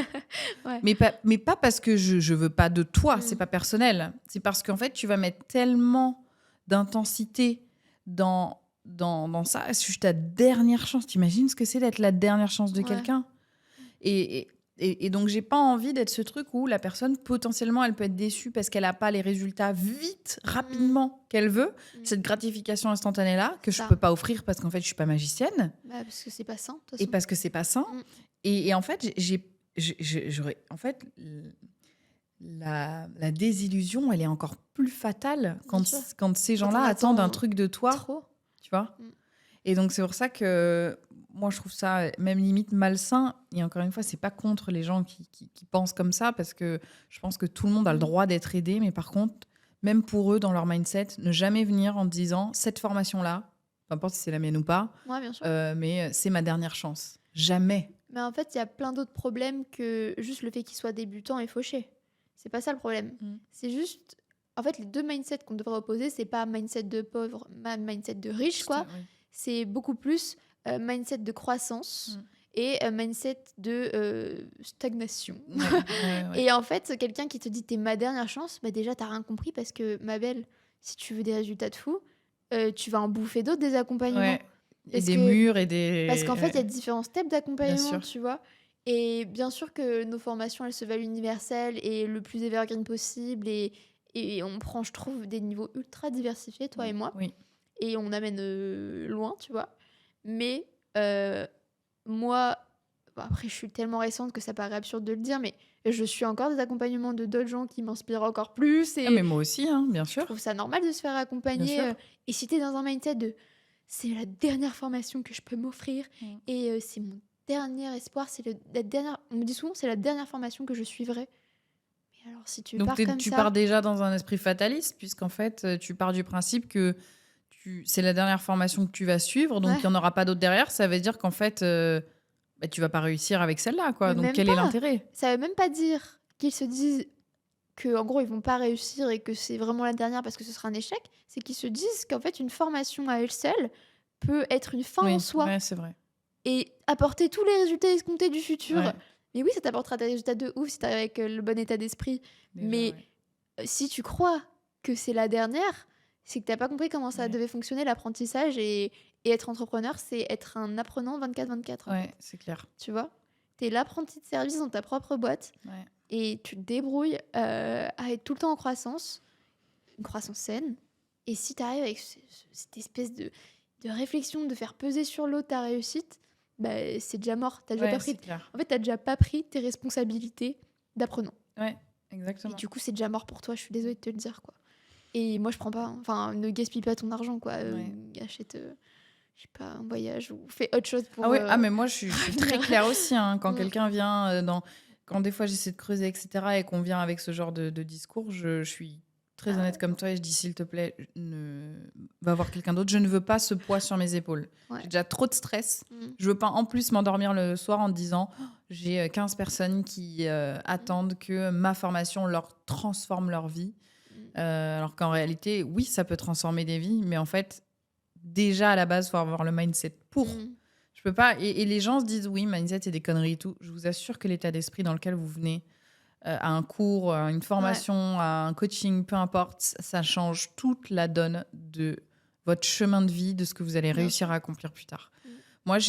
Speaker 1: Ouais.
Speaker 2: Mais pas parce que je veux pas de toi,
Speaker 1: Mm.
Speaker 2: c'est pas personnel. C'est parce qu'en fait, tu vas mettre tellement d'intensité dans ça. Je suis ta dernière chance. T'imagines ce que c'est d'être la dernière chance de
Speaker 1: Ouais.
Speaker 2: quelqu'un et Et donc, j'ai pas envie d'être ce truc où la personne, potentiellement, elle peut être déçue parce qu'elle a pas les résultats vite, rapidement qu'elle veut. Cette gratification instantanée-là, que je
Speaker 1: Ça.
Speaker 2: peux pas offrir parce qu'en fait, je suis pas magicienne
Speaker 1: Bah, parce que c'est pas sain, de toute
Speaker 2: et
Speaker 1: façon.
Speaker 2: parce que c'est pas sain.
Speaker 1: Mm.
Speaker 2: Et en fait, j'aurais... En fait, la désillusion, elle est encore plus fatale
Speaker 1: Bien sûr.
Speaker 2: quand ces
Speaker 1: Quand
Speaker 2: gens-là
Speaker 1: on
Speaker 2: attendent
Speaker 1: attend
Speaker 2: un truc de toi,
Speaker 1: trop.
Speaker 2: tu vois.
Speaker 1: Mm.
Speaker 2: Et donc, c'est pour ça que moi, je trouve ça même limite malsain. Et encore une fois, c'est pas contre les gens qui pensent comme ça, parce que je pense que tout le monde a le droit d'être aidé. Mais par contre, même pour eux, dans leur mindset, ne jamais venir en te disant cette formation-là, peu importe si c'est la mienne ou pas,
Speaker 1: Ouais, bien sûr.
Speaker 2: mais c'est ma dernière chance. Jamais.
Speaker 1: Mais en fait, il y a plein d'autres problèmes que juste le fait qu'il soit débutant et fauché. C'est pas ça le problème. C'est juste. En fait, les deux mindsets qu'on devrait opposer, c'est pas mindset de pauvre, mindset de riche, quoi.
Speaker 2: Oui.
Speaker 1: C'est beaucoup plus mindset de croissance et mindset de stagnation.
Speaker 2: Ouais.
Speaker 1: Et en fait, quelqu'un qui te dit t'es ma dernière chance, bah déjà t'as rien compris parce que ma belle, si tu veux des résultats de fou, tu vas en bouffer d'autres des accompagnements.
Speaker 2: Ouais. Et
Speaker 1: Parce
Speaker 2: des
Speaker 1: que-
Speaker 2: murs et des...
Speaker 1: Parce qu'en fait, il y a
Speaker 2: ouais.
Speaker 1: différents steps
Speaker 2: Bien
Speaker 1: d'accompagnement,
Speaker 2: sûr.
Speaker 1: tu vois. Et bien sûr que nos formations, elles se veulent universelles et le plus evergreen possible. Et on prend, je trouve, des niveaux ultra diversifiés, toi et moi.
Speaker 2: Oui.
Speaker 1: Et on amène loin, tu vois. Mais moi, bon, après, je suis tellement récente que ça paraît absurde de le dire, mais je suis encore des accompagnements de d'autres gens qui m'inspirent encore plus. Et
Speaker 2: Ah, mais moi aussi, hein, bien
Speaker 1: je
Speaker 2: sûr.
Speaker 1: trouve ça normal de se faire accompagner.
Speaker 2: Bien sûr.
Speaker 1: Et si t'es dans un mindset de c'est la dernière formation que je peux m'offrir et c'est mon dernier espoir, la dernière. On me dit souvent c'est la dernière formation que je suivrai. Mais alors si tu
Speaker 2: Donc,
Speaker 1: pars comme
Speaker 2: tu
Speaker 1: ça,
Speaker 2: pars déjà dans un esprit fataliste, puisqu'en fait, tu pars du principe que c'est la dernière formation que tu vas suivre, donc il n'y en aura pas d'autres derrière. Ça veut dire qu'en fait, bah, tu vas pas réussir avec celle-là, quoi.
Speaker 1: mais
Speaker 2: Donc,
Speaker 1: même
Speaker 2: quel est l'intérêt?
Speaker 1: ça veut même pas dire qu'ils se disent que en gros ils vont pas réussir et que c'est vraiment la dernière parce que ce sera un échec. C'est qu'ils se disent qu'en fait une formation à elle seule peut être une fin en
Speaker 2: Oui,
Speaker 1: soi
Speaker 2: ouais, c'est vrai.
Speaker 1: et apporter tous les résultats escomptés du futur.
Speaker 2: Ouais.
Speaker 1: Mais oui, ça t'apportera des résultats de ouf si t'arrives avec le bon état d'esprit.
Speaker 2: Déjà,
Speaker 1: Mais
Speaker 2: ouais.
Speaker 1: si tu crois que c'est la dernière, c'est que t'as pas compris comment ça
Speaker 2: Ouais.
Speaker 1: devait fonctionner l'apprentissage et être entrepreneur, c'est être un apprenant 24/24. En
Speaker 2: Ouais,
Speaker 1: fait.
Speaker 2: c'est clair.
Speaker 1: Tu vois, t'es l'apprenti de service dans ta propre boîte
Speaker 2: Ouais.
Speaker 1: et tu te débrouilles à être tout le temps en croissance, une croissance saine. Et si t'arrives avec cette espèce de réflexion de faire peser sur l'autre ta réussite, bah, c'est déjà mort. T'as déjà
Speaker 2: Ouais,
Speaker 1: pas pris.
Speaker 2: c'est clair.
Speaker 1: En fait, t'as déjà pas pris tes responsabilités d'apprenant.
Speaker 2: Ouais,
Speaker 1: Et
Speaker 2: exactement.
Speaker 1: du coup, c'est déjà mort pour toi. Je suis désolée de te le dire, quoi. Et moi, je prends pas. Enfin, ne gaspille pas ton argent, quoi.
Speaker 2: Ouais.
Speaker 1: Achète, je sais pas, un voyage ou fais autre chose pour.
Speaker 2: Ah oui, mais moi, je suis très claire aussi, hein. Quand
Speaker 1: Mm.
Speaker 2: quelqu'un vient quand des fois j'essaie de creuser, etc., et qu'on vient avec ce genre de discours, je suis très honnête comme toi et je dis, s'il te plaît, va voir quelqu'un d'autre. Je ne veux pas ce poids sur mes épaules.
Speaker 1: Ouais.
Speaker 2: J'ai déjà trop de stress.
Speaker 1: Mm.
Speaker 2: Je veux pas en plus m'endormir le soir en me disant, oh, j'ai 15 personnes qui attendent que ma formation leur transforme leur vie. Alors qu'en réalité, oui, ça peut transformer des vies, mais en fait, déjà à la base, il faut avoir le mindset pour. Je peux pas. Et les gens se disent, oui, mindset, c'est des conneries et tout. Je vous assure que l'état d'esprit dans lequel vous venez à un cours, à une formation, à un coaching, peu importe, ça change toute la donne de votre chemin de vie, de ce que vous allez réussir à accomplir plus tard. Moi,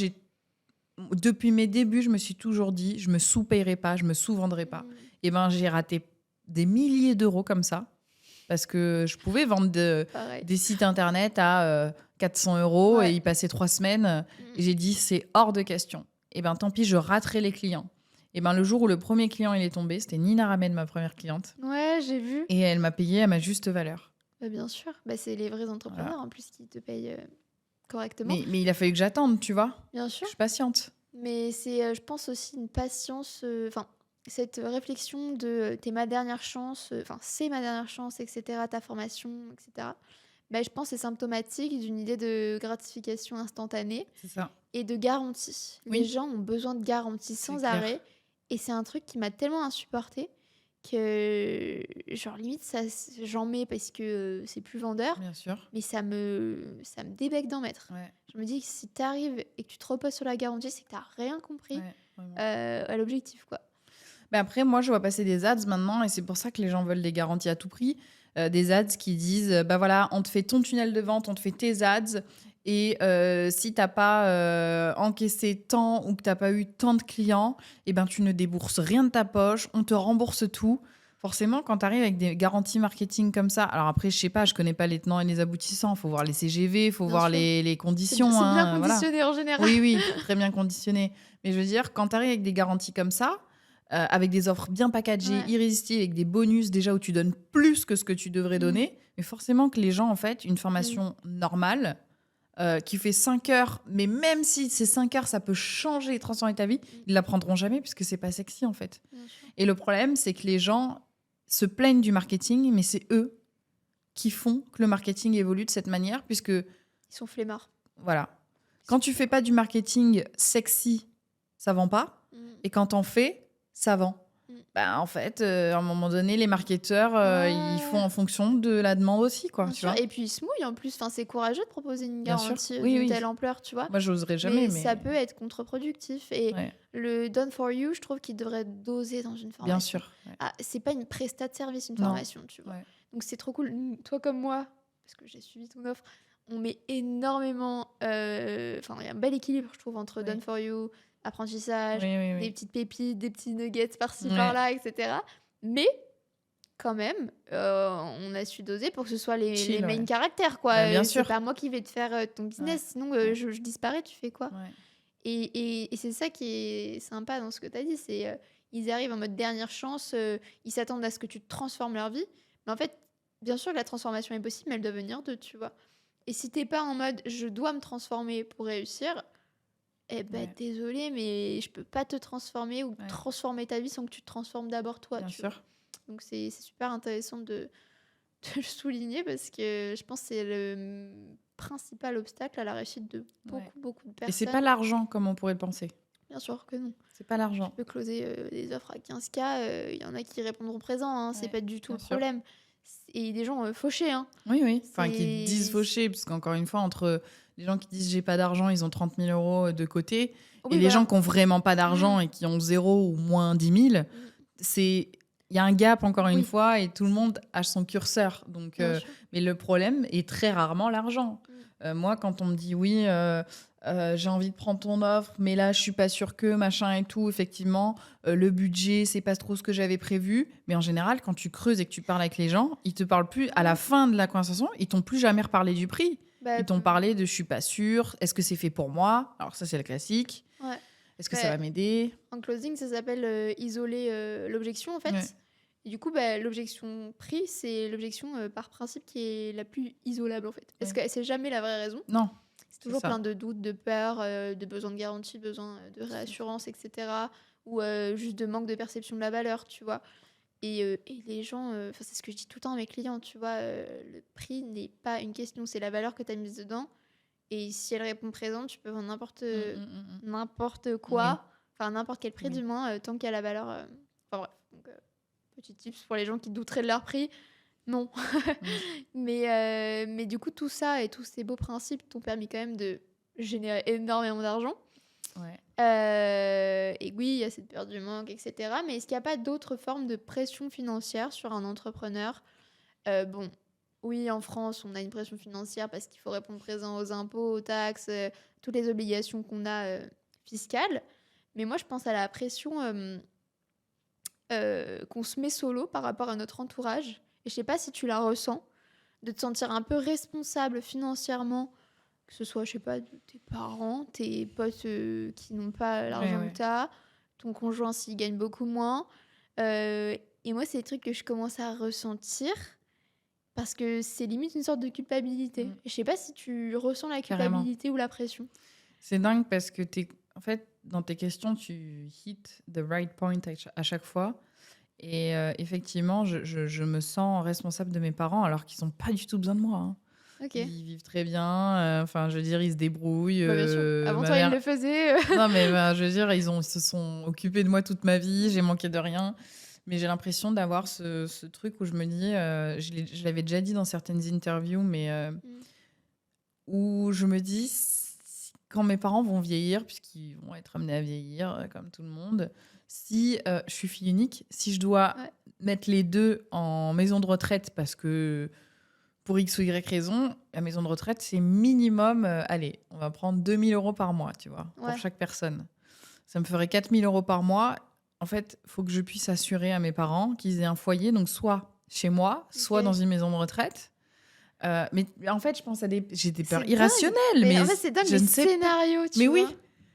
Speaker 2: depuis mes débuts, je me suis toujours dit, je me sous-payerai pas, je me sous-vendrai pas. Et ben, j'ai raté des milliers d'euros comme ça. Parce que je pouvais vendre des sites internet à 400 euros et y passer 3 semaines. Et j'ai dit, c'est hors de question. Et ben tant pis, je raterai les clients. Et ben le jour où le premier client il est tombé, c'était Nina Ramen, ma première cliente.
Speaker 1: Ouais, j'ai vu.
Speaker 2: Et elle m'a payé à ma juste valeur.
Speaker 1: Bah, bien sûr. Bah, c'est les vrais entrepreneurs en plus qui te payent correctement.
Speaker 2: Mais il a fallu que j'attende, tu vois.
Speaker 1: Bien sûr.
Speaker 2: Je suis patiente.
Speaker 1: Mais c'est, je pense, aussi une patience. Enfin, cette réflexion de t'es ma dernière chance, enfin c'est ma dernière chance, etc., ta formation, etc. Bah, je pense que c'est symptomatique d'une idée de gratification instantanée
Speaker 2: C'est ça.
Speaker 1: et de garantie.
Speaker 2: Oui.
Speaker 1: Les gens ont besoin de garantie sans
Speaker 2: clair.
Speaker 1: arrêt. Et c'est un truc qui m'a tellement insupportée que, genre, limite, j'en mets parce que c'est plus vendeur.
Speaker 2: Bien sûr.
Speaker 1: Mais ça me débecque d'en mettre.
Speaker 2: Ouais.
Speaker 1: Je me dis que si t'arrives et que tu te reposes sur la garantie, c'est que t'as rien compris à l'objectif, quoi.
Speaker 2: Mais après, moi, je vois passer des ads maintenant et c'est pour ça que les gens veulent des garanties à tout prix. Des ads qui disent, bah voilà, on te fait ton tunnel de vente, on te fait tes ads Et si tu n'as pas encaissé tant ou que tu n'as pas eu tant de clients, eh ben, tu ne débourses rien de ta poche, on te rembourse tout. Forcément, quand tu arrives avec des garanties marketing comme ça, alors après, je sais pas, je connais pas les tenants et les aboutissants, il faut voir les CGV, il faut
Speaker 1: Bien
Speaker 2: voir
Speaker 1: sûr.
Speaker 2: les conditions.
Speaker 1: C'est bien
Speaker 2: Voilà.
Speaker 1: conditionné en général.
Speaker 2: Oui, oui, très bien conditionné. Mais je veux dire, quand tu arrives avec des garanties comme ça, avec des offres bien packagées,
Speaker 1: Ouais.
Speaker 2: irrésistibles, avec des bonus déjà où tu donnes plus que ce que tu devrais donner, mais forcément que les gens, en fait, une formation normale, qui fait 5 heures, mais même si ces 5 heures, ça peut changer et transformer ta vie, ils la prendront jamais puisque c'est pas sexy, en fait.
Speaker 1: Bien sûr.
Speaker 2: Et le problème, c'est que les gens se plaignent du marketing, mais c'est eux qui font que le marketing évolue de cette manière, puisque,
Speaker 1: Ils sont flemmards.
Speaker 2: voilà, quand tu fais pas du marketing sexy, ça vend pas. Et quand t'en fais, ça vend. Bah, en fait, à un moment donné, les marketeurs, ils font en fonction de la demande aussi, quoi.
Speaker 1: Bien
Speaker 2: Tu
Speaker 1: sûr.
Speaker 2: vois.
Speaker 1: Et puis ils se mouillent en plus. Enfin, c'est courageux de proposer une
Speaker 2: Bien sûr.
Speaker 1: garantie
Speaker 2: Oui,
Speaker 1: d'une
Speaker 2: oui.
Speaker 1: telle ampleur, tu vois.
Speaker 2: Moi, j'oserais jamais, mais
Speaker 1: ça peut être contre-productif. Et
Speaker 2: ouais,
Speaker 1: le Done for You, je trouve qu'il devrait être dosé dans une formation.
Speaker 2: bien sûr. Ouais.
Speaker 1: Ah, c'est pas une prestat de service, une
Speaker 2: Non.
Speaker 1: formation, tu vois.
Speaker 2: Ouais.
Speaker 1: Donc c'est trop cool. Toi comme moi, parce que j'ai suivi ton offre, on met énormément. Enfin, il y a un bel équilibre, je trouve, entre
Speaker 2: Oui.
Speaker 1: Done for You, apprentissage,
Speaker 2: Oui, oui,
Speaker 1: des
Speaker 2: oui.
Speaker 1: petites pépites, des petits nuggets par-ci
Speaker 2: Ouais.
Speaker 1: par-là, etc. Mais quand même, on a su doser pour que ce soit les
Speaker 2: Chill,
Speaker 1: main
Speaker 2: ouais.
Speaker 1: caractères, quoi.
Speaker 2: Bah, bien
Speaker 1: C'est
Speaker 2: sûr.
Speaker 1: pas moi qui vais te faire ton business, sinon
Speaker 2: Ouais.
Speaker 1: je disparais, tu fais quoi?
Speaker 2: Ouais.
Speaker 1: Et c'est ça qui est sympa dans ce que tu as dit, c'est ils arrivent en mode dernière chance, ils s'attendent à ce que tu transformes leur vie. Mais en fait, bien sûr que la transformation est possible, mais elle doit venir d'eux, tu vois. Et si t'es pas en mode je dois me transformer pour réussir, eh ben
Speaker 2: Ouais.
Speaker 1: désolé, mais je peux pas te transformer ou
Speaker 2: Ouais.
Speaker 1: transformer ta vie sans que tu te transformes d'abord toi,
Speaker 2: Bien
Speaker 1: tu vois.
Speaker 2: sûr.
Speaker 1: Donc c'est super intéressant de le souligner parce que je pense que c'est le principal obstacle à la réussite de beaucoup de
Speaker 2: Et c'est
Speaker 1: personnes.
Speaker 2: pas l'argent comme on pourrait le penser.
Speaker 1: Bien sûr que non.
Speaker 2: C'est pas
Speaker 1: Tu
Speaker 2: l'argent.
Speaker 1: peux closer des offres à 15K, il y en a qui répondront présent, hein, c'est
Speaker 2: Ouais,
Speaker 1: pas du tout
Speaker 2: bien
Speaker 1: le
Speaker 2: sûr.
Speaker 1: problème. Et des gens fauchés, hein.
Speaker 2: Oui, oui. Enfin, qui disent
Speaker 1: C'est...
Speaker 2: faucher, parce qu'encore une fois, entre les gens qui disent j'ai pas d'argent, ils ont 30 000 euros de côté,
Speaker 1: Oui,
Speaker 2: et les
Speaker 1: voilà.
Speaker 2: gens qui ont vraiment pas d'argent et qui ont 0 ou moins 10 000, c'est... Il y a un gap, encore une
Speaker 1: Oui,
Speaker 2: fois, et tout le monde a son curseur. Donc,
Speaker 1: bien sûr.
Speaker 2: mais le problème est très rarement l'argent. Moi, quand on me dit oui, j'ai envie de prendre ton offre, mais là, je suis pas sûre que, machin et tout, effectivement, le budget, c'est pas trop ce que j'avais prévu. Mais en général, quand tu creuses et que tu parles avec les gens, ils te parlent plus, à la fin de la conversation, ils t'ont plus jamais reparlé du prix.
Speaker 1: Bah,
Speaker 2: Ils t'ont parlé de je suis pas sûre, est-ce que c'est fait pour moi? Alors ça, c'est le classique.
Speaker 1: ouais.
Speaker 2: Est-ce que ça va m'aider?
Speaker 1: En closing, ça s'appelle isoler l'objection, en fait.
Speaker 2: Ouais.
Speaker 1: Et du coup, l'objection prix, c'est l'objection par principe qui est la plus isolable, en fait. Parce que c'est jamais la vraie raison.
Speaker 2: Non.
Speaker 1: C'est toujours
Speaker 2: ça.
Speaker 1: plein de doutes, de peurs, de besoin de garantie, de besoin de réassurance, etc. Ou juste de manque de perception de la valeur, tu vois. Et les gens, c'est ce que je dis tout le temps à mes clients, tu vois, le prix n'est pas une question, c'est la valeur que tu as mise dedans. Et si elle répond présente, tu peux vendre n'importe quoi, enfin n'importe quel prix du moins, tant qu'il y a la valeur. Enfin bref, donc, petit tips pour les gens qui douteraient de leur prix. Non. Mais du coup, tout ça et tous ces beaux principes t'ont permis quand même de générer énormément d'argent.
Speaker 2: Ouais.
Speaker 1: Et oui, il y a cette peur du manque, etc. Mais est-ce qu'il n'y a pas d'autres formes de pression financière sur un entrepreneur? Bon, oui, en France, on a une pression financière parce qu'il faut répondre présent aux impôts, aux taxes, toutes les obligations qu'on a fiscales. Mais moi, je pense à la pression qu'on se met solo par rapport à notre entourage. Et je sais pas si tu la ressens, de te sentir un peu responsable financièrement, que ce soit, je sais pas, de tes parents, tes potes qui n'ont pas l'argent que tu as, ton conjoint s'il gagne beaucoup moins. Et moi, c'est des trucs que je commence à ressentir parce que c'est limite une sorte de culpabilité. Je sais pas si tu ressens la culpabilité ou la pression.
Speaker 2: C'est dingue parce que en fait, dans tes questions, tu hit the right point à chaque fois. Et effectivement, je me sens responsable de mes parents alors qu'ils n'ont pas du tout besoin de moi. Hein.
Speaker 1: Okay.
Speaker 2: Ils vivent très bien. Enfin, je veux dire, ils se débrouillent.
Speaker 1: Bien sûr. Avant toi,
Speaker 2: mère...
Speaker 1: ils le faisaient.
Speaker 2: Non, mais je veux dire, ils se sont occupés de moi toute ma vie. J'ai manqué de rien. Mais j'ai l'impression d'avoir ce truc où je me dis, je l'avais déjà dit dans certaines interviews, mais où je me dis, quand mes parents vont vieillir, puisqu'ils vont être amenés à vieillir comme tout le monde, si je suis fille unique, si je dois mettre les deux en maison de retraite parce que pour X ou Y raison, la maison de retraite, c'est minimum, allez, on va prendre 2 000 € par mois, tu vois, pour chaque personne. Ça me ferait 4 000 € par mois. En fait, il faut que je puisse assurer à mes parents qu'ils aient un foyer, donc soit chez moi, soit dans une maison de retraite. Mais en fait, je pense j'ai des peurs irrationnelles. Mais
Speaker 1: en fait, c'est dingue, les scénarios, tu vois.
Speaker 2: Mais oui,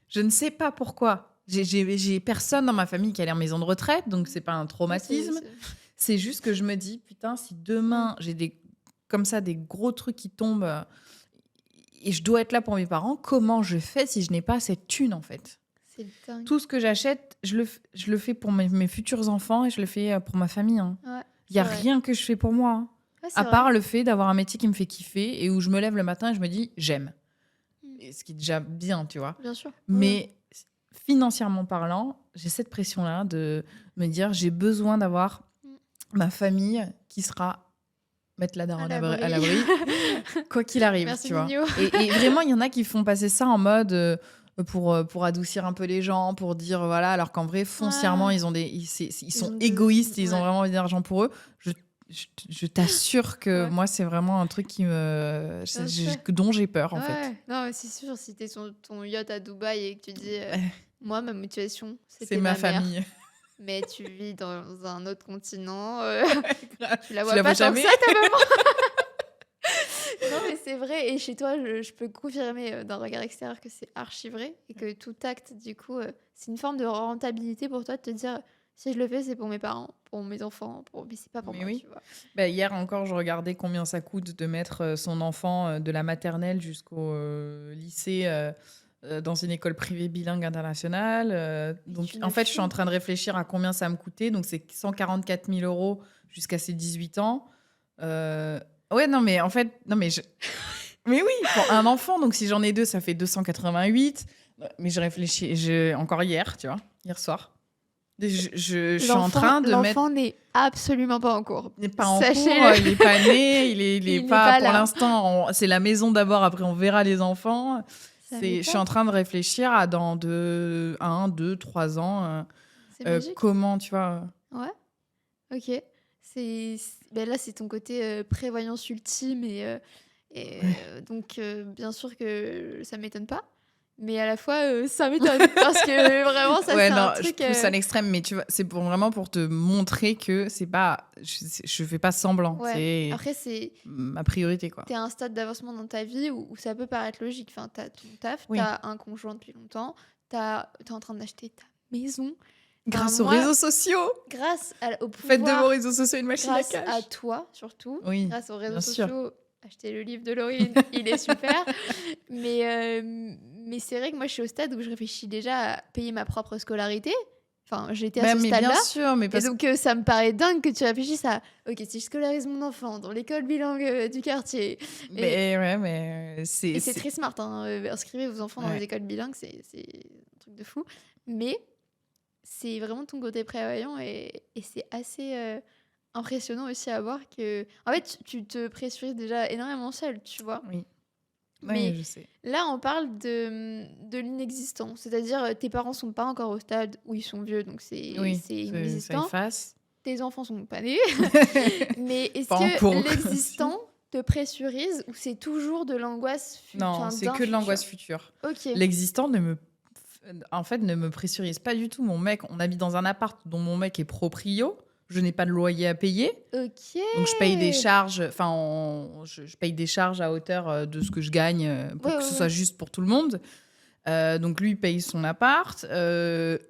Speaker 2: je ne sais pas pourquoi. J'ai personne dans ma famille qui allait en maison de retraite, donc c'est pas un traumatisme. C'est juste que je me dis, putain, si demain j'ai des gros trucs qui tombent et je dois être là pour mes parents, comment je fais si je n'ai pas cette thune, en fait?
Speaker 1: C'est dingue.
Speaker 2: Tout ce que j'achète, je le fais pour mes futurs enfants et je le fais pour ma famille. Hein.
Speaker 1: Ouais,
Speaker 2: il n'y a rien que je fais pour moi. Hein.
Speaker 1: Ouais,
Speaker 2: à part le fait d'avoir un métier qui me fait kiffer et où je me lève le matin et je me dis j'aime. Et ce qui est déjà bien, tu vois.
Speaker 1: Bien sûr.
Speaker 2: Mais financièrement parlant, j'ai cette pression-là de me dire j'ai besoin d'avoir ma famille qui sera mettre la daronne à l'abri quoi qu'il arrive.
Speaker 1: Merci,
Speaker 2: tu vois. Et vraiment, il y en a qui font passer ça en mode pour adoucir un peu les gens, pour dire voilà, alors qu'en vrai, foncièrement, ils sont égoïstes, ils ont vraiment envie d'argent pour eux. Je t'assure que moi, c'est vraiment un truc dont j'ai peur, en fait.
Speaker 1: Non, c'est sûr, si t'es sur ton yacht à Dubaï et que tu dis moi, ma motivation, c'est
Speaker 2: ma
Speaker 1: famille.
Speaker 2: Mère.
Speaker 1: Mais tu vis dans un autre continent. Tu la
Speaker 2: vois
Speaker 1: pas
Speaker 2: jamais.
Speaker 1: Tant que ça, ta maman. Non, mais c'est vrai. Et chez toi, je peux confirmer d'un regard extérieur que c'est archi vrai. Et que tout acte, du coup, c'est une forme de rentabilité pour toi de te dire si je le fais, c'est pour mes parents, pour mes enfants, mais c'est pas pour moi.
Speaker 2: Oui.
Speaker 1: Tu vois.
Speaker 2: Bah, hier encore, je regardais combien ça coûte de mettre son enfant de la maternelle jusqu'au lycée dans une école privée bilingue internationale. Donc, en fait, je suis en train de réfléchir à combien ça me coûtait. Donc, c'est 144 000 € jusqu'à ses 18 ans. Ouais, non, mais en fait, mais oui, pour un enfant, donc si j'en ai 2, ça fait 288. Mais je réfléchis, encore hier, tu vois, hier soir. Je suis en train de
Speaker 1: l'enfant n'est absolument pas en cours.
Speaker 2: Il n'est pas en cours, il n'est pas né, il est pas pour
Speaker 1: là.
Speaker 2: l'instant. C'est la maison d'abord, après on verra les enfants. Je suis en train de réfléchir à dans 1, 2, 3 ans. Comment, tu vois.
Speaker 1: Ouais, ok. Ben là, c'est ton côté prévoyance ultime. Donc, bien sûr que ça ne m'étonne pas. Mais à la fois, ça m'étonne parce que vraiment, ça c'est un truc.
Speaker 2: Je pousse à l'extrême, mais tu vois, c'est vraiment pour te montrer que c'est pas, je fais pas semblant.
Speaker 1: Ouais. Après, c'est
Speaker 2: ma priorité, quoi.
Speaker 1: T'es à un stade d'avancement dans ta vie où ça peut paraître logique. Enfin, t'as ton taf, t'as un conjoint depuis longtemps, t'es en train d'acheter ta maison.
Speaker 2: Grâce aux réseaux sociaux.
Speaker 1: Grâce au pouvoir.
Speaker 2: Faites de vos réseaux sociaux une machine à cash.
Speaker 1: Grâce à toi, surtout.
Speaker 2: Oui.
Speaker 1: Grâce aux réseaux sociaux. Achetez le livre de Laurine, il est super. Mais c'est vrai que moi, je suis au stade où je réfléchis déjà à payer ma propre scolarité. Enfin, j'étais à ce stade-là.
Speaker 2: Bien sûr, mais
Speaker 1: et donc, ça me paraît dingue que tu réfléchisses à OK, si je scolarise mon enfant dans l'école bilingue du quartier.
Speaker 2: Mais c'est.
Speaker 1: Et c'est très smart. Hein. Inscrivez vos enfants dans les écoles bilingues, c'est un truc de fou. Mais c'est vraiment ton côté prévoyant et c'est assez. Impressionnant aussi à voir que en fait tu te pressurises déjà énormément seule, tu vois.
Speaker 2: Oui.
Speaker 1: Mais
Speaker 2: je sais.
Speaker 1: Là on parle de l'inexistant, c'est-à-dire tes parents sont pas encore au stade où ils sont vieux, donc c'est inexistant. Tes enfants sont pas nés. Mais est-ce que l'existant te pressurise ou c'est toujours de l'angoisse future?
Speaker 2: Non, c'est que de l'angoisse future.
Speaker 1: Ok.
Speaker 2: L'existant ne me pressurise pas du tout. Mon mec, on habite dans un appart dont mon mec est proprio. Je n'ai pas de loyer à payer.
Speaker 1: Ok.
Speaker 2: Donc, je paye des charges. Enfin, je paye des charges à hauteur de ce que je gagne pour que ce soit juste pour tout le monde. Donc, lui paye son appart.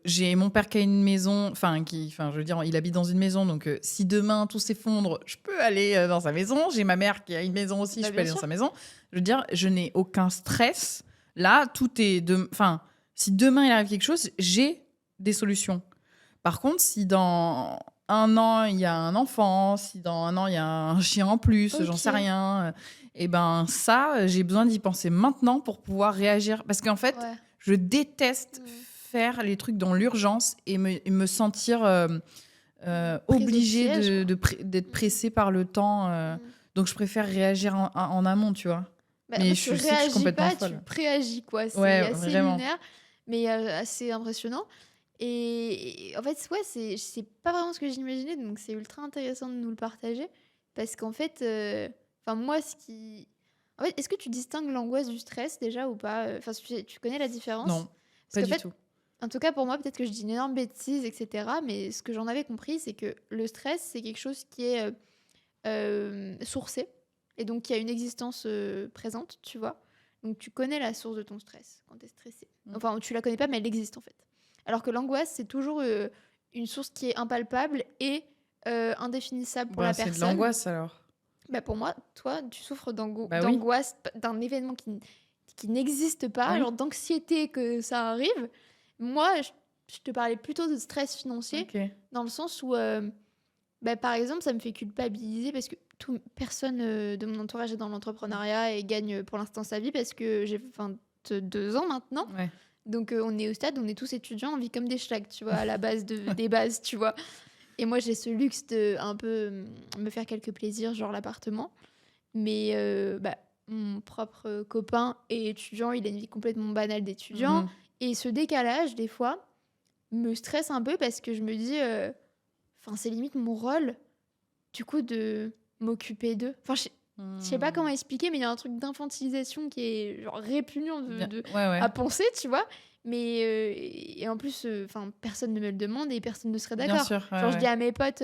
Speaker 2: J'ai mon père qui a une maison. Je veux dire, il habite dans une maison. Donc, si demain tout s'effondre, je peux aller dans sa maison. J'ai ma mère qui a une maison aussi. Je peux aller dans sa maison. Je veux dire, je n'ai aucun stress. Là, tout est. Si demain il arrive quelque chose, j'ai des solutions. Par contre, si dans 1 an, il y a un enfant, si dans 1 an, il y a un chien en plus, j'en sais rien, et ben ça, j'ai besoin d'y penser maintenant pour pouvoir réagir. Parce qu'en fait, je déteste faire les trucs dans l'urgence et me sentir obligée d'être pressée par le temps. Donc, je préfère réagir en amont, tu vois.
Speaker 1: Mais je suis complètement folle. Tu préagis, quoi. C'est assez lunaire, mais assez impressionnant. Et en fait, c'est pas vraiment ce que j'imaginais, donc c'est ultra intéressant de nous le partager. Parce qu'en fait, Enfin, moi, ce qui... En fait, est-ce que tu distingues l'angoisse du stress déjà ou pas? Enfin, tu connais la différence?
Speaker 2: Non,
Speaker 1: Parce
Speaker 2: pas
Speaker 1: qu'en
Speaker 2: du
Speaker 1: fait,
Speaker 2: tout.
Speaker 1: en tout cas, pour moi, peut-être que je dis une énorme bêtise, etc. Mais ce que j'en avais compris, c'est que le stress, c'est quelque chose qui est sourcé et donc qui a une existence présente, tu vois. Donc tu connais la source de ton stress quand tu es stressé. Enfin, tu la connais pas, mais elle existe en fait. Alors que l'angoisse, c'est toujours une source qui est impalpable et indéfinissable pour la
Speaker 2: C'est de
Speaker 1: personne.
Speaker 2: l'angoisse alors.
Speaker 1: Bah, pour moi, toi, tu souffres
Speaker 2: Bah oui.
Speaker 1: d'angoisse d'un événement qui n'existe pas,
Speaker 2: Oui.
Speaker 1: genre d'anxiété que ça arrive. Moi, je te parlais plutôt de stress financier,
Speaker 2: Ok.
Speaker 1: dans le sens où, bah, par exemple, ça me fait culpabiliser parce que personne de mon entourage est dans l'entrepreneuriat et gagne pour l'instant sa vie parce que j'ai 22 ans maintenant.
Speaker 2: Ouais.
Speaker 1: Donc, on est au stade, on est tous étudiants, on vit comme des schlags, tu vois, à la base des bases, tu vois. Et moi, j'ai ce luxe de un peu me faire quelques plaisirs, genre l'appartement. Mais bah, mon propre copain est étudiant, il a une vie complètement banale d'étudiant.
Speaker 2: Mhm.
Speaker 1: Et ce décalage, des fois, me stresse un peu parce que je me dis, c'est limite mon rôle, du coup, de m'occuper d'eux. Enfin, je sais pas comment expliquer, mais il y a un truc d'infantilisation qui est genre répugnant
Speaker 2: Ouais.
Speaker 1: à penser, tu vois. Mais et en plus, personne ne me le demande et personne ne serait
Speaker 2: Bien
Speaker 1: d'accord.
Speaker 2: sûr.
Speaker 1: Genre, je dis à mes potes,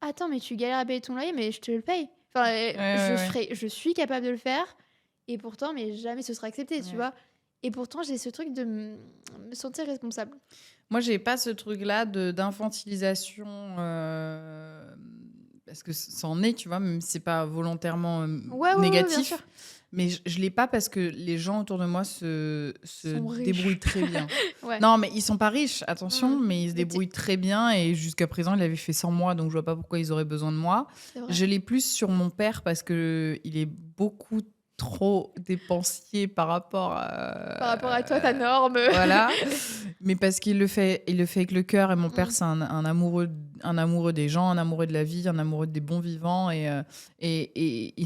Speaker 1: attends, mais tu galères à payer ton loyer, mais je te le paye. Enfin,
Speaker 2: Ouais.
Speaker 1: je suis capable de le faire, et pourtant, mais jamais ce sera accepté, tu
Speaker 2: Ouais.
Speaker 1: vois. Et pourtant, j'ai ce truc de me sentir responsable.
Speaker 2: Moi, j'ai pas ce truc-là d'infantilisation, parce que ça en est, tu vois, même si c'est pas volontairement
Speaker 1: Ouais, bien
Speaker 2: négatif.
Speaker 1: sûr.
Speaker 2: Mais je l'ai pas parce que les gens autour de moi se
Speaker 1: Sont riches.
Speaker 2: débrouillent très bien.
Speaker 1: Ouais.
Speaker 2: Non, mais ils sont pas riches, attention, mais ils se
Speaker 1: Mais
Speaker 2: débrouillent très bien. Et jusqu'à présent, il avait fait sans moi, donc je vois pas pourquoi ils auraient besoin de moi.
Speaker 1: c'est vrai.
Speaker 2: Je l'ai plus sur mon père parce que il est beaucoup trop dépensier par rapport
Speaker 1: à toi, ta norme.
Speaker 2: Voilà. Mais parce qu'il le fait avec le cœur. Et mon père, c'est un amoureux des gens, un amoureux de la vie, un amoureux des bons vivants. Et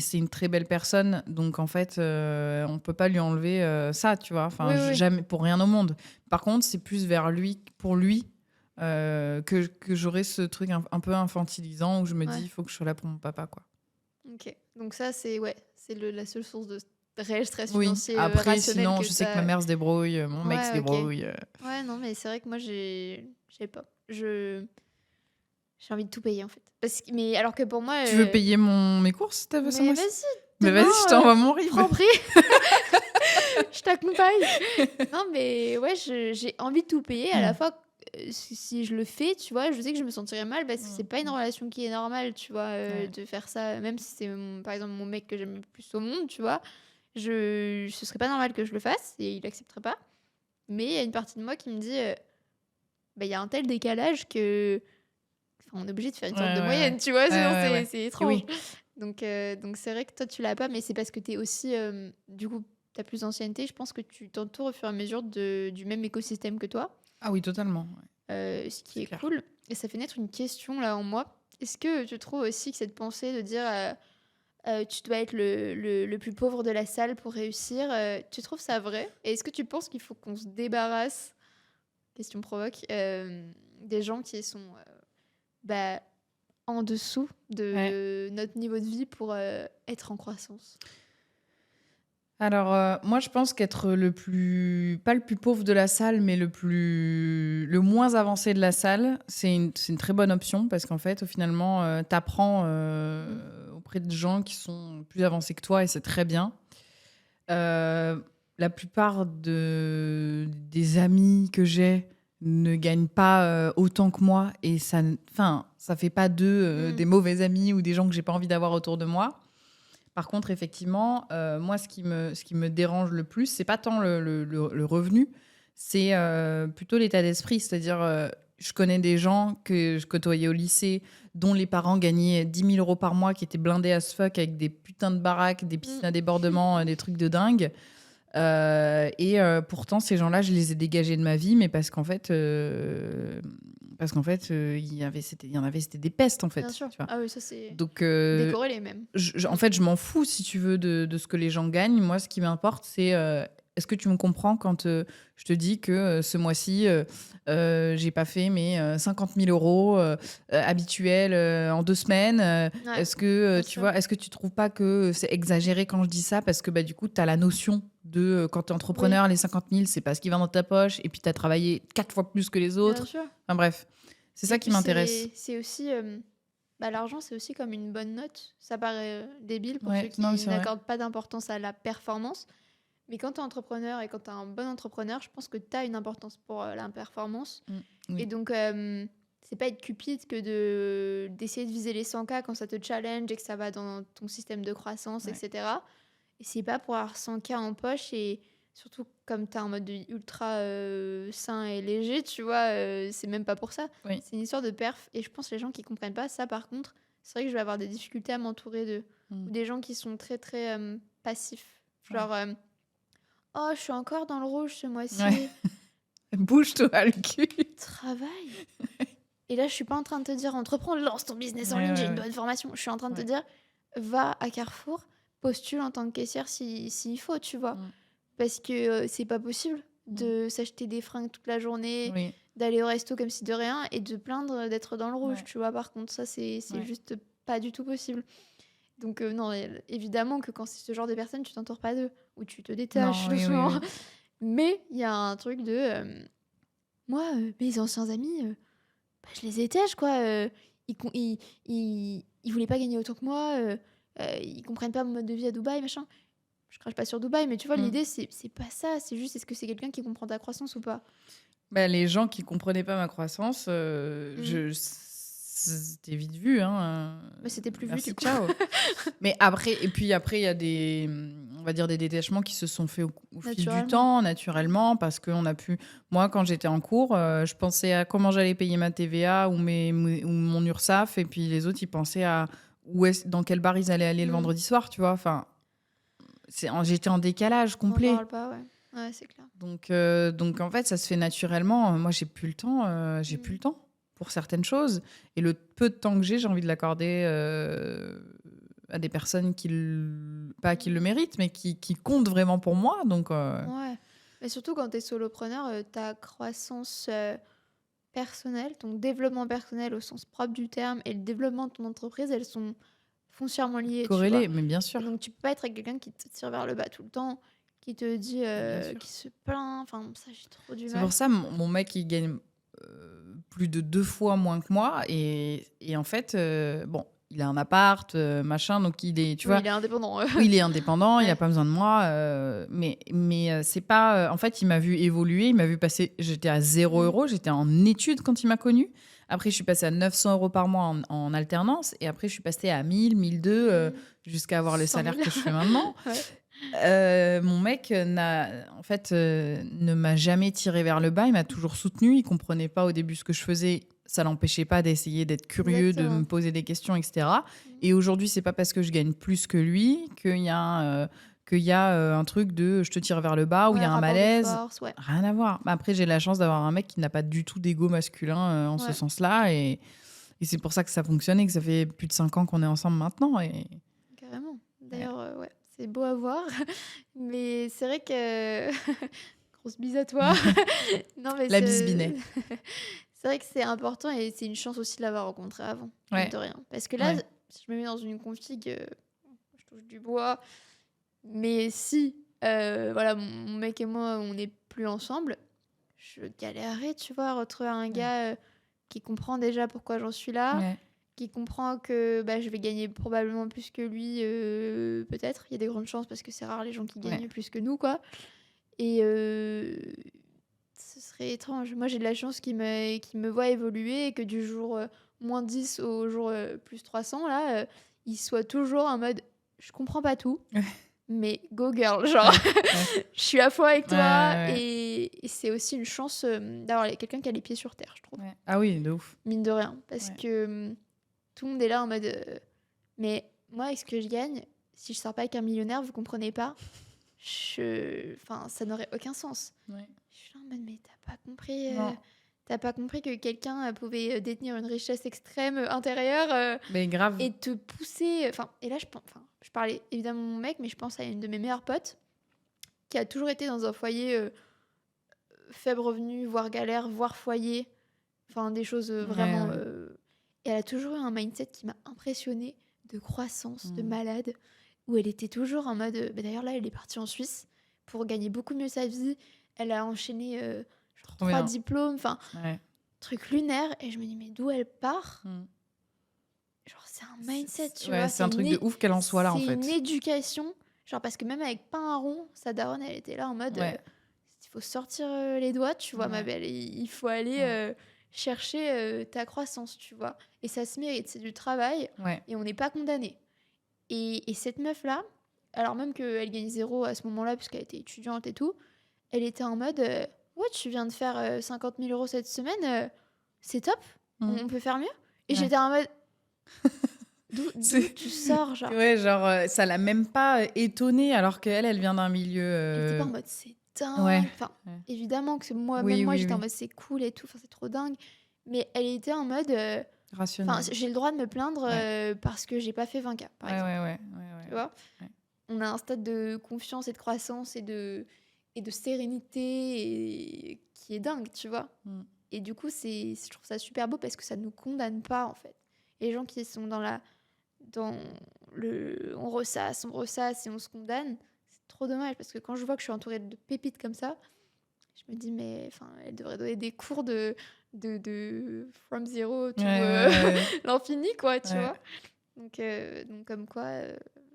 Speaker 2: c'est une très belle personne. Donc, en fait, on peut pas lui enlever ça, tu vois. Enfin,
Speaker 1: Oui.
Speaker 2: jamais, pour rien au monde. Par contre, c'est plus vers lui, pour lui, que j'aurais ce truc un peu infantilisant où je me dis, il faut que je sois là pour mon papa, quoi.
Speaker 1: Ok. Donc ça, c'est la seule source de réel stress
Speaker 2: Oui.
Speaker 1: financier
Speaker 2: Après,
Speaker 1: rationnel
Speaker 2: sinon,
Speaker 1: que
Speaker 2: je sais que
Speaker 1: t'as.
Speaker 2: ma mère se débrouille, mon mec se
Speaker 1: Ouais, ok.
Speaker 2: débrouille.
Speaker 1: Ouais, non, mais c'est vrai que moi, je sais pas. J'ai envie de tout payer, en fait. Mais alors que pour moi...
Speaker 2: Tu veux payer mes courses, ce
Speaker 1: Mais
Speaker 2: mois-ci?
Speaker 1: vas-y,
Speaker 2: Mais vas-y,
Speaker 1: demain,
Speaker 2: je t'envoie mon RIB.
Speaker 1: Franprix. Je t'accompagne. Non, mais ouais, j'ai envie de tout payer. À la fois, si je le fais, tu vois, je sais que je me sentirais mal parce que c'est pas une relation qui est normale, tu vois, de faire ça. Même si c'est, par exemple, mon mec que j'aime le plus au monde, tu vois, ce serait pas normal que je le fasse et il accepterait pas. Mais il y a une partie de moi qui me dit, il y a un tel décalage que on est obligé de faire une sorte de moyenne, tu vois, sinon c'est étrange.
Speaker 2: Oui.
Speaker 1: Donc c'est vrai que toi, tu l'as pas, mais c'est parce que tu es aussi, du coup, tu as plus d'ancienneté. Je pense que tu t'entoures au fur et à mesure du même écosystème que toi,
Speaker 2: Ah oui, totalement.
Speaker 1: ce qui est
Speaker 2: clair.
Speaker 1: cool. Et ça fait naître une question là en moi. Est-ce que tu trouves aussi que cette pensée de dire tu dois être le plus pauvre de la salle pour réussir, tu trouves ça vrai? Et est-ce que tu penses qu'il faut qu'on se débarrasse, question provoque, des gens qui sont en dessous de notre niveau de vie pour être en croissance?
Speaker 2: Alors, moi, je pense qu'être pas le plus pauvre de la salle, mais le moins avancé de la salle, c'est une très bonne option parce qu'en fait, finalement, tu apprends auprès de gens qui sont plus avancés que toi et c'est très bien. La plupart des amis que j'ai ne gagnent pas autant que moi et ça fait pas d'eux des mauvais amis ou des gens que j'ai pas envie d'avoir autour de moi. Par contre, effectivement, moi, ce qui me dérange le plus, c'est pas tant le revenu, c'est plutôt l'état d'esprit. C'est-à-dire, je connais des gens que je côtoyais au lycée, dont les parents gagnaient 10 000 euros par mois, qui étaient blindés as fuck avec des putains de baraques, des piscines à débordement, des trucs de dingue. Pourtant, ces gens-là, je les ai dégagés de ma vie, mais parce qu'en fait, il y en avait, c'était des pestes, en fait.
Speaker 1: Bien sûr.
Speaker 2: Tu vois.
Speaker 1: Ah oui, ça c'est
Speaker 2: Donc,
Speaker 1: décorrélé même.
Speaker 2: en fait, je m'en fous, si tu veux, de ce que les gens gagnent. Moi, ce qui m'importe, c'est est-ce que tu me comprends quand je te dis que ce mois-ci, j'ai pas fait mes 50 000 euros habituels en 2 semaines.
Speaker 1: Ouais,
Speaker 2: Est-ce que,
Speaker 1: bien
Speaker 2: tu
Speaker 1: sûr.
Speaker 2: vois, est-ce que tu trouves pas que c'est exagéré quand je dis ça? Parce que bah, du coup, tu as la notion de quand tu es
Speaker 1: Oui,
Speaker 2: entrepreneur, les 50 000, c'est pas ce qui va dans ta poche. Et puis, tu as travaillé 4 fois plus que les
Speaker 1: bien
Speaker 2: autres.
Speaker 1: sûr.
Speaker 2: Enfin bref, c'est
Speaker 1: Et
Speaker 2: ça qui
Speaker 1: puis
Speaker 2: m'intéresse.
Speaker 1: c'est aussi bah, l'argent, c'est aussi comme une bonne note. Ça paraît débile pour ceux
Speaker 2: Ouais, non, mais
Speaker 1: qui
Speaker 2: c'est vrai.
Speaker 1: n'accordent pas d'importance à la performance. Mais quand tu es entrepreneur et quand tu es un bon entrepreneur, je pense que tu as une importance pour la performance.
Speaker 2: Mm,
Speaker 1: Et
Speaker 2: oui,
Speaker 1: donc, c'est pas être cupide que d'essayer de viser les 100K quand ça te challenge et que ça va dans ton système de croissance,
Speaker 2: ouais,
Speaker 1: etc. Et c'est pas pour avoir 100K en poche et surtout comme tu as un mode de vie ultra sain et léger, tu vois, c'est même pas pour ça.
Speaker 2: oui.
Speaker 1: C'est une histoire de perf. Et je pense que les gens qui comprennent pas ça, par contre, c'est vrai que je vais avoir des difficultés à m'entourer d'eux.
Speaker 2: Mm,
Speaker 1: Ou des gens qui sont très, très passifs.
Speaker 2: ouais.
Speaker 1: Genre, oh, je suis encore dans le rouge ce
Speaker 2: Ouais.
Speaker 1: mois-ci.
Speaker 2: Bouge-toi le cul.
Speaker 1: Travail. Et là, je suis pas en train de te dire entreprends, lance ton business
Speaker 2: Ouais,
Speaker 1: en ligne, j'ai
Speaker 2: ouais,
Speaker 1: une
Speaker 2: ouais.
Speaker 1: bonne formation. Je suis en train de te
Speaker 2: Ouais.
Speaker 1: dire va à Carrefour, postule en tant que caissière s'il faut, tu vois.
Speaker 2: Mm,
Speaker 1: Parce que c'est pas possible
Speaker 2: mm.
Speaker 1: de s'acheter des fringues toute la journée,
Speaker 2: Oui,
Speaker 1: d'aller au resto comme si de rien et de plaindre d'être dans le rouge,
Speaker 2: ouais,
Speaker 1: tu vois. Par contre, ça, c'est
Speaker 2: ouais.
Speaker 1: juste pas du tout possible. Donc, non, évidemment que quand c'est ce genre de personne, tu t'entoures pas d'eux ou tu te détaches
Speaker 2: Non, oui, oui,
Speaker 1: doucement.
Speaker 2: oui.
Speaker 1: Mais il y a un truc de moi, mes anciens amis, bah, je les étège, quoi. Ils voulaient pas gagner autant que moi. Ils comprennent pas mon mode de vie à Dubaï, machin. Je crache pas sur Dubaï, mais tu vois,
Speaker 2: Mm.
Speaker 1: l'idée, c'est pas ça. C'est juste, est-ce que c'est quelqu'un qui comprend ta croissance ou pas?
Speaker 2: Bah, les gens qui comprenaient pas ma croissance,
Speaker 1: Mm.
Speaker 2: c'était vite vu, hein.
Speaker 1: Mais c'était plus vu, du
Speaker 2: Merci,
Speaker 1: coup.
Speaker 2: ciao. Mais après, et puis après, il y a des, on va dire des détachements qui se sont faits au fil du
Speaker 1: Naturellement.
Speaker 2: temps, naturellement, parce qu'on a pu. Moi, quand j'étais en cours, je pensais à comment j'allais payer ma TVA ou mon URSSAF, et puis les autres, ils pensaient à dans quel bar ils allaient aller le
Speaker 1: Mm.
Speaker 2: vendredi soir, tu vois. Enfin, j'étais en décalage
Speaker 1: On n'en
Speaker 2: complet.
Speaker 1: parle pas, ouais. Ouais, c'est clair.
Speaker 2: Donc en fait, ça se fait naturellement. Moi, j'ai plus le temps. J'ai plus
Speaker 1: Mm.
Speaker 2: le temps pour certaines choses. Et le peu de temps que j'ai envie de l'accorder à des personnes pas qui le méritent, mais qui comptent vraiment pour moi. Donc,
Speaker 1: Ouais. Mais surtout quand tu es solopreneur, ta croissance personnelle, ton développement personnel au sens propre du terme et le développement de ton entreprise, elles sont foncièrement liées, tu vois.
Speaker 2: corrélé, mais bien
Speaker 1: Et
Speaker 2: sûr.
Speaker 1: donc tu peux pas être avec quelqu'un qui te tire vers le bas tout le temps, qui te dit,
Speaker 2: Bien sûr.
Speaker 1: qui se plaint. Enfin, ça, j'ai trop du
Speaker 2: C'est
Speaker 1: mal.
Speaker 2: pour ça, mon mec, il gagne plus de 2 fois moins que moi. Et en fait, bon, il a un appart, machin. Donc, tu
Speaker 1: Oui,
Speaker 2: vois,
Speaker 1: il est indépendant.
Speaker 2: oui, il est indépendant, il a
Speaker 1: Ouais.
Speaker 2: pas besoin de moi, mais c'est pas. En fait, il m'a vu évoluer, il m'a vu passer. J'étais à 0
Speaker 1: Mm.
Speaker 2: euros, j'étais en études quand il m'a connue. Après, je suis passée à 900 euros par mois en alternance, et après, je suis passée à 1000, 1002,
Speaker 1: Mm.
Speaker 2: jusqu'à avoir le
Speaker 1: 100
Speaker 2: salaire
Speaker 1: 000.
Speaker 2: que je fais maintenant.
Speaker 1: Ouais.
Speaker 2: Mon mec en fait, ne m'a jamais tiré vers le bas. Il m'a toujours soutenu. Il comprenait pas au début ce que je faisais. Ça l'empêchait pas d'essayer d'être curieux, de me
Speaker 1: Exactement.
Speaker 2: poser des questions, etc. Et aujourd'hui, c'est pas parce que je gagne plus que lui qu'il y a un truc de je te tire vers le bas ou il y
Speaker 1: Ouais,
Speaker 2: a un
Speaker 1: rapport de
Speaker 2: malaise.
Speaker 1: force, ouais.
Speaker 2: Rien à voir. Après, j'ai la chance d'avoir un mec qui n'a pas du tout d'ego masculin en ce
Speaker 1: Ouais,
Speaker 2: sens-là. Et c'est pour ça que ça fonctionne et que ça fait plus de 5 ans qu'on est ensemble maintenant. Et
Speaker 1: carrément.
Speaker 2: ouais.
Speaker 1: D'ailleurs, ouais, c'est beau à voir. Mais c'est vrai que... Grosse bise à toi. Non, mais
Speaker 2: La bisbinet.
Speaker 1: c'est vrai que c'est important et c'est une chance aussi de l'avoir rencontré avant, mine
Speaker 2: Ouais.
Speaker 1: de rien. Parce que là,
Speaker 2: Ouais.
Speaker 1: si je me mets dans une config, je touche du bois, mais si, voilà, mon mec et moi, on n'est plus ensemble, je galérerais, tu vois, à retrouver un
Speaker 2: Ouais.
Speaker 1: gars qui comprend déjà pourquoi j'en suis là,
Speaker 2: Ouais.
Speaker 1: qui comprend que bah, je vais gagner probablement plus que lui, peut-être. Il y a des grandes chances parce que c'est rare les gens qui
Speaker 2: Ouais.
Speaker 1: gagnent plus que nous, quoi. Et ce serait étrange. Moi, j'ai de la chance qu'il me voit évoluer et que du jour -10 au jour plus 300, là, il soit toujours en mode je comprends pas tout, mais go girl, genre
Speaker 2: Ouais. Ouais.
Speaker 1: je suis à fond avec
Speaker 2: Ouais,
Speaker 1: toi.
Speaker 2: ouais,
Speaker 1: Et c'est aussi une chance d'avoir quelqu'un qui a les pieds sur terre, je trouve,
Speaker 2: ouais. Ah oui, de ouf.
Speaker 1: mine de rien. Parce
Speaker 2: Ouais.
Speaker 1: que tout le monde est là en mode mais moi, avec ce que je gagne, si je sors pas avec un millionnaire, vous comprenez pas, enfin, ça n'aurait aucun sens.
Speaker 2: Ouais.
Speaker 1: Je suis là en mode, mais
Speaker 2: Non,
Speaker 1: t'as pas compris que quelqu'un pouvait détenir une richesse extrême intérieure
Speaker 2: mais grave.
Speaker 1: et te pousser. Enfin, et là, je parlais évidemment de mon mec, mais je pense à une de mes meilleures potes qui a toujours été dans un foyer faible revenu, voire galère, voire foyer. Enfin, des choses vraiment...
Speaker 2: Ouais.
Speaker 1: Et elle a toujours eu un mindset qui m'a impressionnée, de croissance, de
Speaker 2: Mm.
Speaker 1: malade, où elle était toujours en mode... d'ailleurs, là, elle est partie en Suisse pour gagner beaucoup mieux sa vie. Elle a enchaîné
Speaker 2: Trop
Speaker 1: 3
Speaker 2: bien.
Speaker 1: diplômes, enfin,
Speaker 2: Ouais.
Speaker 1: truc lunaire. Et je me dis, mais d'où elle part?
Speaker 2: Mm.
Speaker 1: Genre, c'est un mindset, tu
Speaker 2: Ouais,
Speaker 1: vois.
Speaker 2: c'est un truc de ouf qu'elle en soit là, en
Speaker 1: C'est une
Speaker 2: fait.
Speaker 1: éducation. Genre, parce que même avec pas un rond, sa daronne, elle était là en mode...
Speaker 2: Ouais.
Speaker 1: il faut sortir les doigts, tu vois, ma
Speaker 2: Ouais.
Speaker 1: belle. Et il faut aller
Speaker 2: Ouais.
Speaker 1: chercher ta croissance, tu vois. Et ça se mérite, c'est du travail.
Speaker 2: Ouais.
Speaker 1: Et on n'est pas condamné. Et cette meuf-là, alors même qu'elle gagne zéro à ce moment-là, puisqu'elle était étudiante et tout, elle était en mode ouais, tu viens de faire 50 000 euros cette semaine, c'est top,
Speaker 2: Mm.
Speaker 1: on peut faire mieux. Et
Speaker 2: Ouais.
Speaker 1: j'étais en mode d'où
Speaker 2: C'est-
Speaker 1: tu sors, genre.
Speaker 2: Ouais, genre, ça l'a même pas étonnée, alors qu'elle, elle vient d'un milieu.
Speaker 1: Elle était pas en mode c'est dingue.
Speaker 2: Ouais.
Speaker 1: Enfin,
Speaker 2: Ouais.
Speaker 1: évidemment que moi,
Speaker 2: Oui,
Speaker 1: même moi,
Speaker 2: oui,
Speaker 1: j'étais en
Speaker 2: oui.
Speaker 1: mode c'est cool et tout, enfin, c'est trop dingue. Mais elle était en mode
Speaker 2: Rationnel.
Speaker 1: j'ai le droit de me plaindre
Speaker 2: Ouais.
Speaker 1: parce que j'ai pas fait 20K, par
Speaker 2: Ouais,
Speaker 1: exemple.
Speaker 2: ouais, ouais, ouais,
Speaker 1: Tu vois,
Speaker 2: ouais.
Speaker 1: on a un stade de confiance et de croissance et de sérénité qui est dingue, tu vois.
Speaker 2: Mm.
Speaker 1: Et du coup, je trouve ça super beau parce que ça ne nous condamne pas, en fait. Et les gens qui sont on ressasse et on se condamne, c'est trop dommage parce que quand je vois que je suis entourée de pépites comme ça, je me dis, mais enfin, elle devrait donner des cours de from zero to
Speaker 2: Ouais.
Speaker 1: l'infini, quoi, tu
Speaker 2: Ouais.
Speaker 1: vois. Donc comme quoi,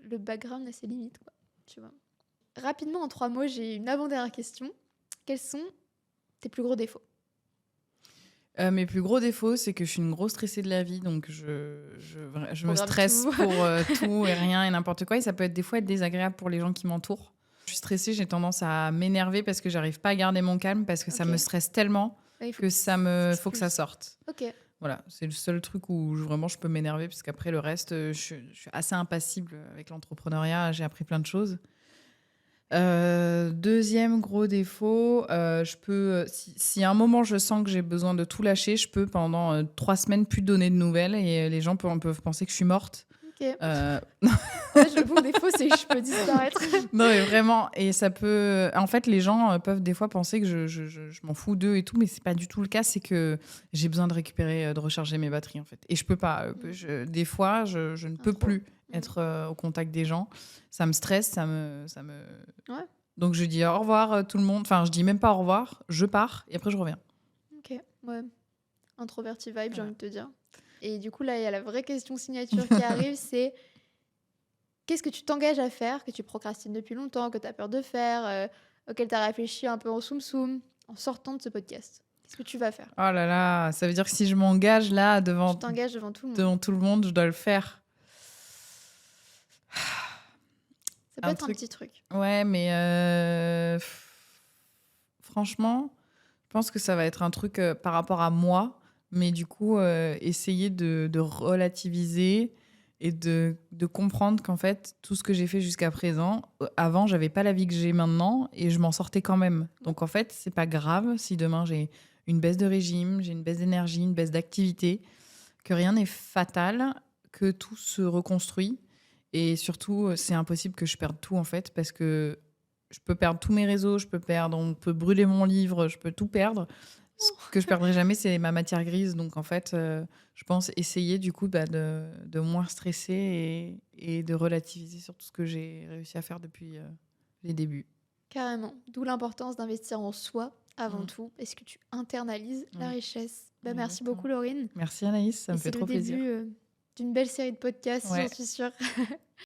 Speaker 1: le background a ses limites, quoi, tu vois. Rapidement, en 3 mots, j'ai une avant-dernière question. Quels sont tes plus gros défauts?
Speaker 2: Mes plus gros défauts, c'est que je suis une grosse stressée de la vie, donc je me
Speaker 1: Programme
Speaker 2: stresse
Speaker 1: tout.
Speaker 2: pour tout et rien et n'importe quoi, et ça peut des fois être désagréable pour les gens qui m'entourent. Je suis stressée, j'ai tendance à m'énerver parce que j'arrive pas à garder mon calme, parce que ça
Speaker 1: Ok.
Speaker 2: me stresse tellement
Speaker 1: Ouais, il faut
Speaker 2: que faut que ça
Speaker 1: s'expulse.
Speaker 2: sorte.
Speaker 1: Ok.
Speaker 2: Voilà, c'est le seul truc où vraiment je peux m'énerver, parce qu'après le reste, je suis assez impassible avec l'entrepreneuriat, j'ai appris plein de choses. Deuxième gros défaut, je peux, si à un moment je sens que j'ai besoin de tout lâcher, je peux pendant 3 semaines plus donner de nouvelles, et les gens peuvent penser que je suis morte.
Speaker 1: Ok.
Speaker 2: Euh,
Speaker 1: Ouais, mon défaut, c'est que je peux disparaître.
Speaker 2: non mais vraiment, et ça peut... En fait, les gens peuvent des fois penser que je m'en fous d'eux et tout, mais c'est pas du tout le cas, c'est que j'ai besoin de récupérer, de recharger mes batteries, en fait. Et je peux pas. Des fois, je ne peux
Speaker 1: Trop.
Speaker 2: plus être au contact des gens. Ça me stresse, ça me...
Speaker 1: Ouais.
Speaker 2: Donc je dis au revoir tout le monde. Enfin, je dis même pas au revoir, je pars et après je reviens.
Speaker 1: Ok. Ouais. Introverti vibe, j'ai
Speaker 2: Voilà.
Speaker 1: envie de te dire. Et du coup, là, il y a la vraie question signature qui arrive, c'est qu'est-ce que tu t'engages à faire, que tu procrastines depuis longtemps, que tu as peur de faire, auquel tu as réfléchi un peu en soum-soum, en sortant de ce podcast? Qu'est-ce que tu vas faire?
Speaker 2: Oh là là, ça veut dire que si je m'engage là devant
Speaker 1: Tu t'engages devant tout le monde.
Speaker 2: tout le monde, je dois le faire.
Speaker 1: Ça peut
Speaker 2: un
Speaker 1: être un
Speaker 2: truc-
Speaker 1: petit truc.
Speaker 2: Ouais, mais franchement, je pense que ça va être un truc par rapport à moi, mais du coup, essayer de relativiser et de comprendre qu'en fait, tout ce que j'ai fait jusqu'à présent, avant, j'avais pas la vie que j'ai maintenant et je m'en sortais quand même. Donc en fait, c'est pas grave si demain j'ai une baisse de régime, j'ai une baisse d'énergie, une baisse d'activité, que rien n'est fatal, que tout se reconstruit. Et surtout, c'est impossible que je perde tout, en fait, parce que je peux perdre tous mes réseaux, on peut brûler mon livre, je peux tout perdre. Ce que je perdrai jamais, c'est ma matière grise. Donc, en fait, je pense essayer, du coup, de moins stresser et de relativiser sur tout ce que j'ai réussi à faire depuis les débuts.
Speaker 1: Carrément. D'où l'importance d'investir en soi avant
Speaker 2: Mm.
Speaker 1: tout, parce que tu internalises la
Speaker 2: Oui.
Speaker 1: richesse. Merci
Speaker 2: Exactement.
Speaker 1: beaucoup, Laurine.
Speaker 2: Merci Anaïs, ça
Speaker 1: Et
Speaker 2: me fait
Speaker 1: c'est
Speaker 2: trop
Speaker 1: le
Speaker 2: plaisir.
Speaker 1: début d'une belle série de podcasts,
Speaker 2: Ouais.
Speaker 1: j'en suis sûre.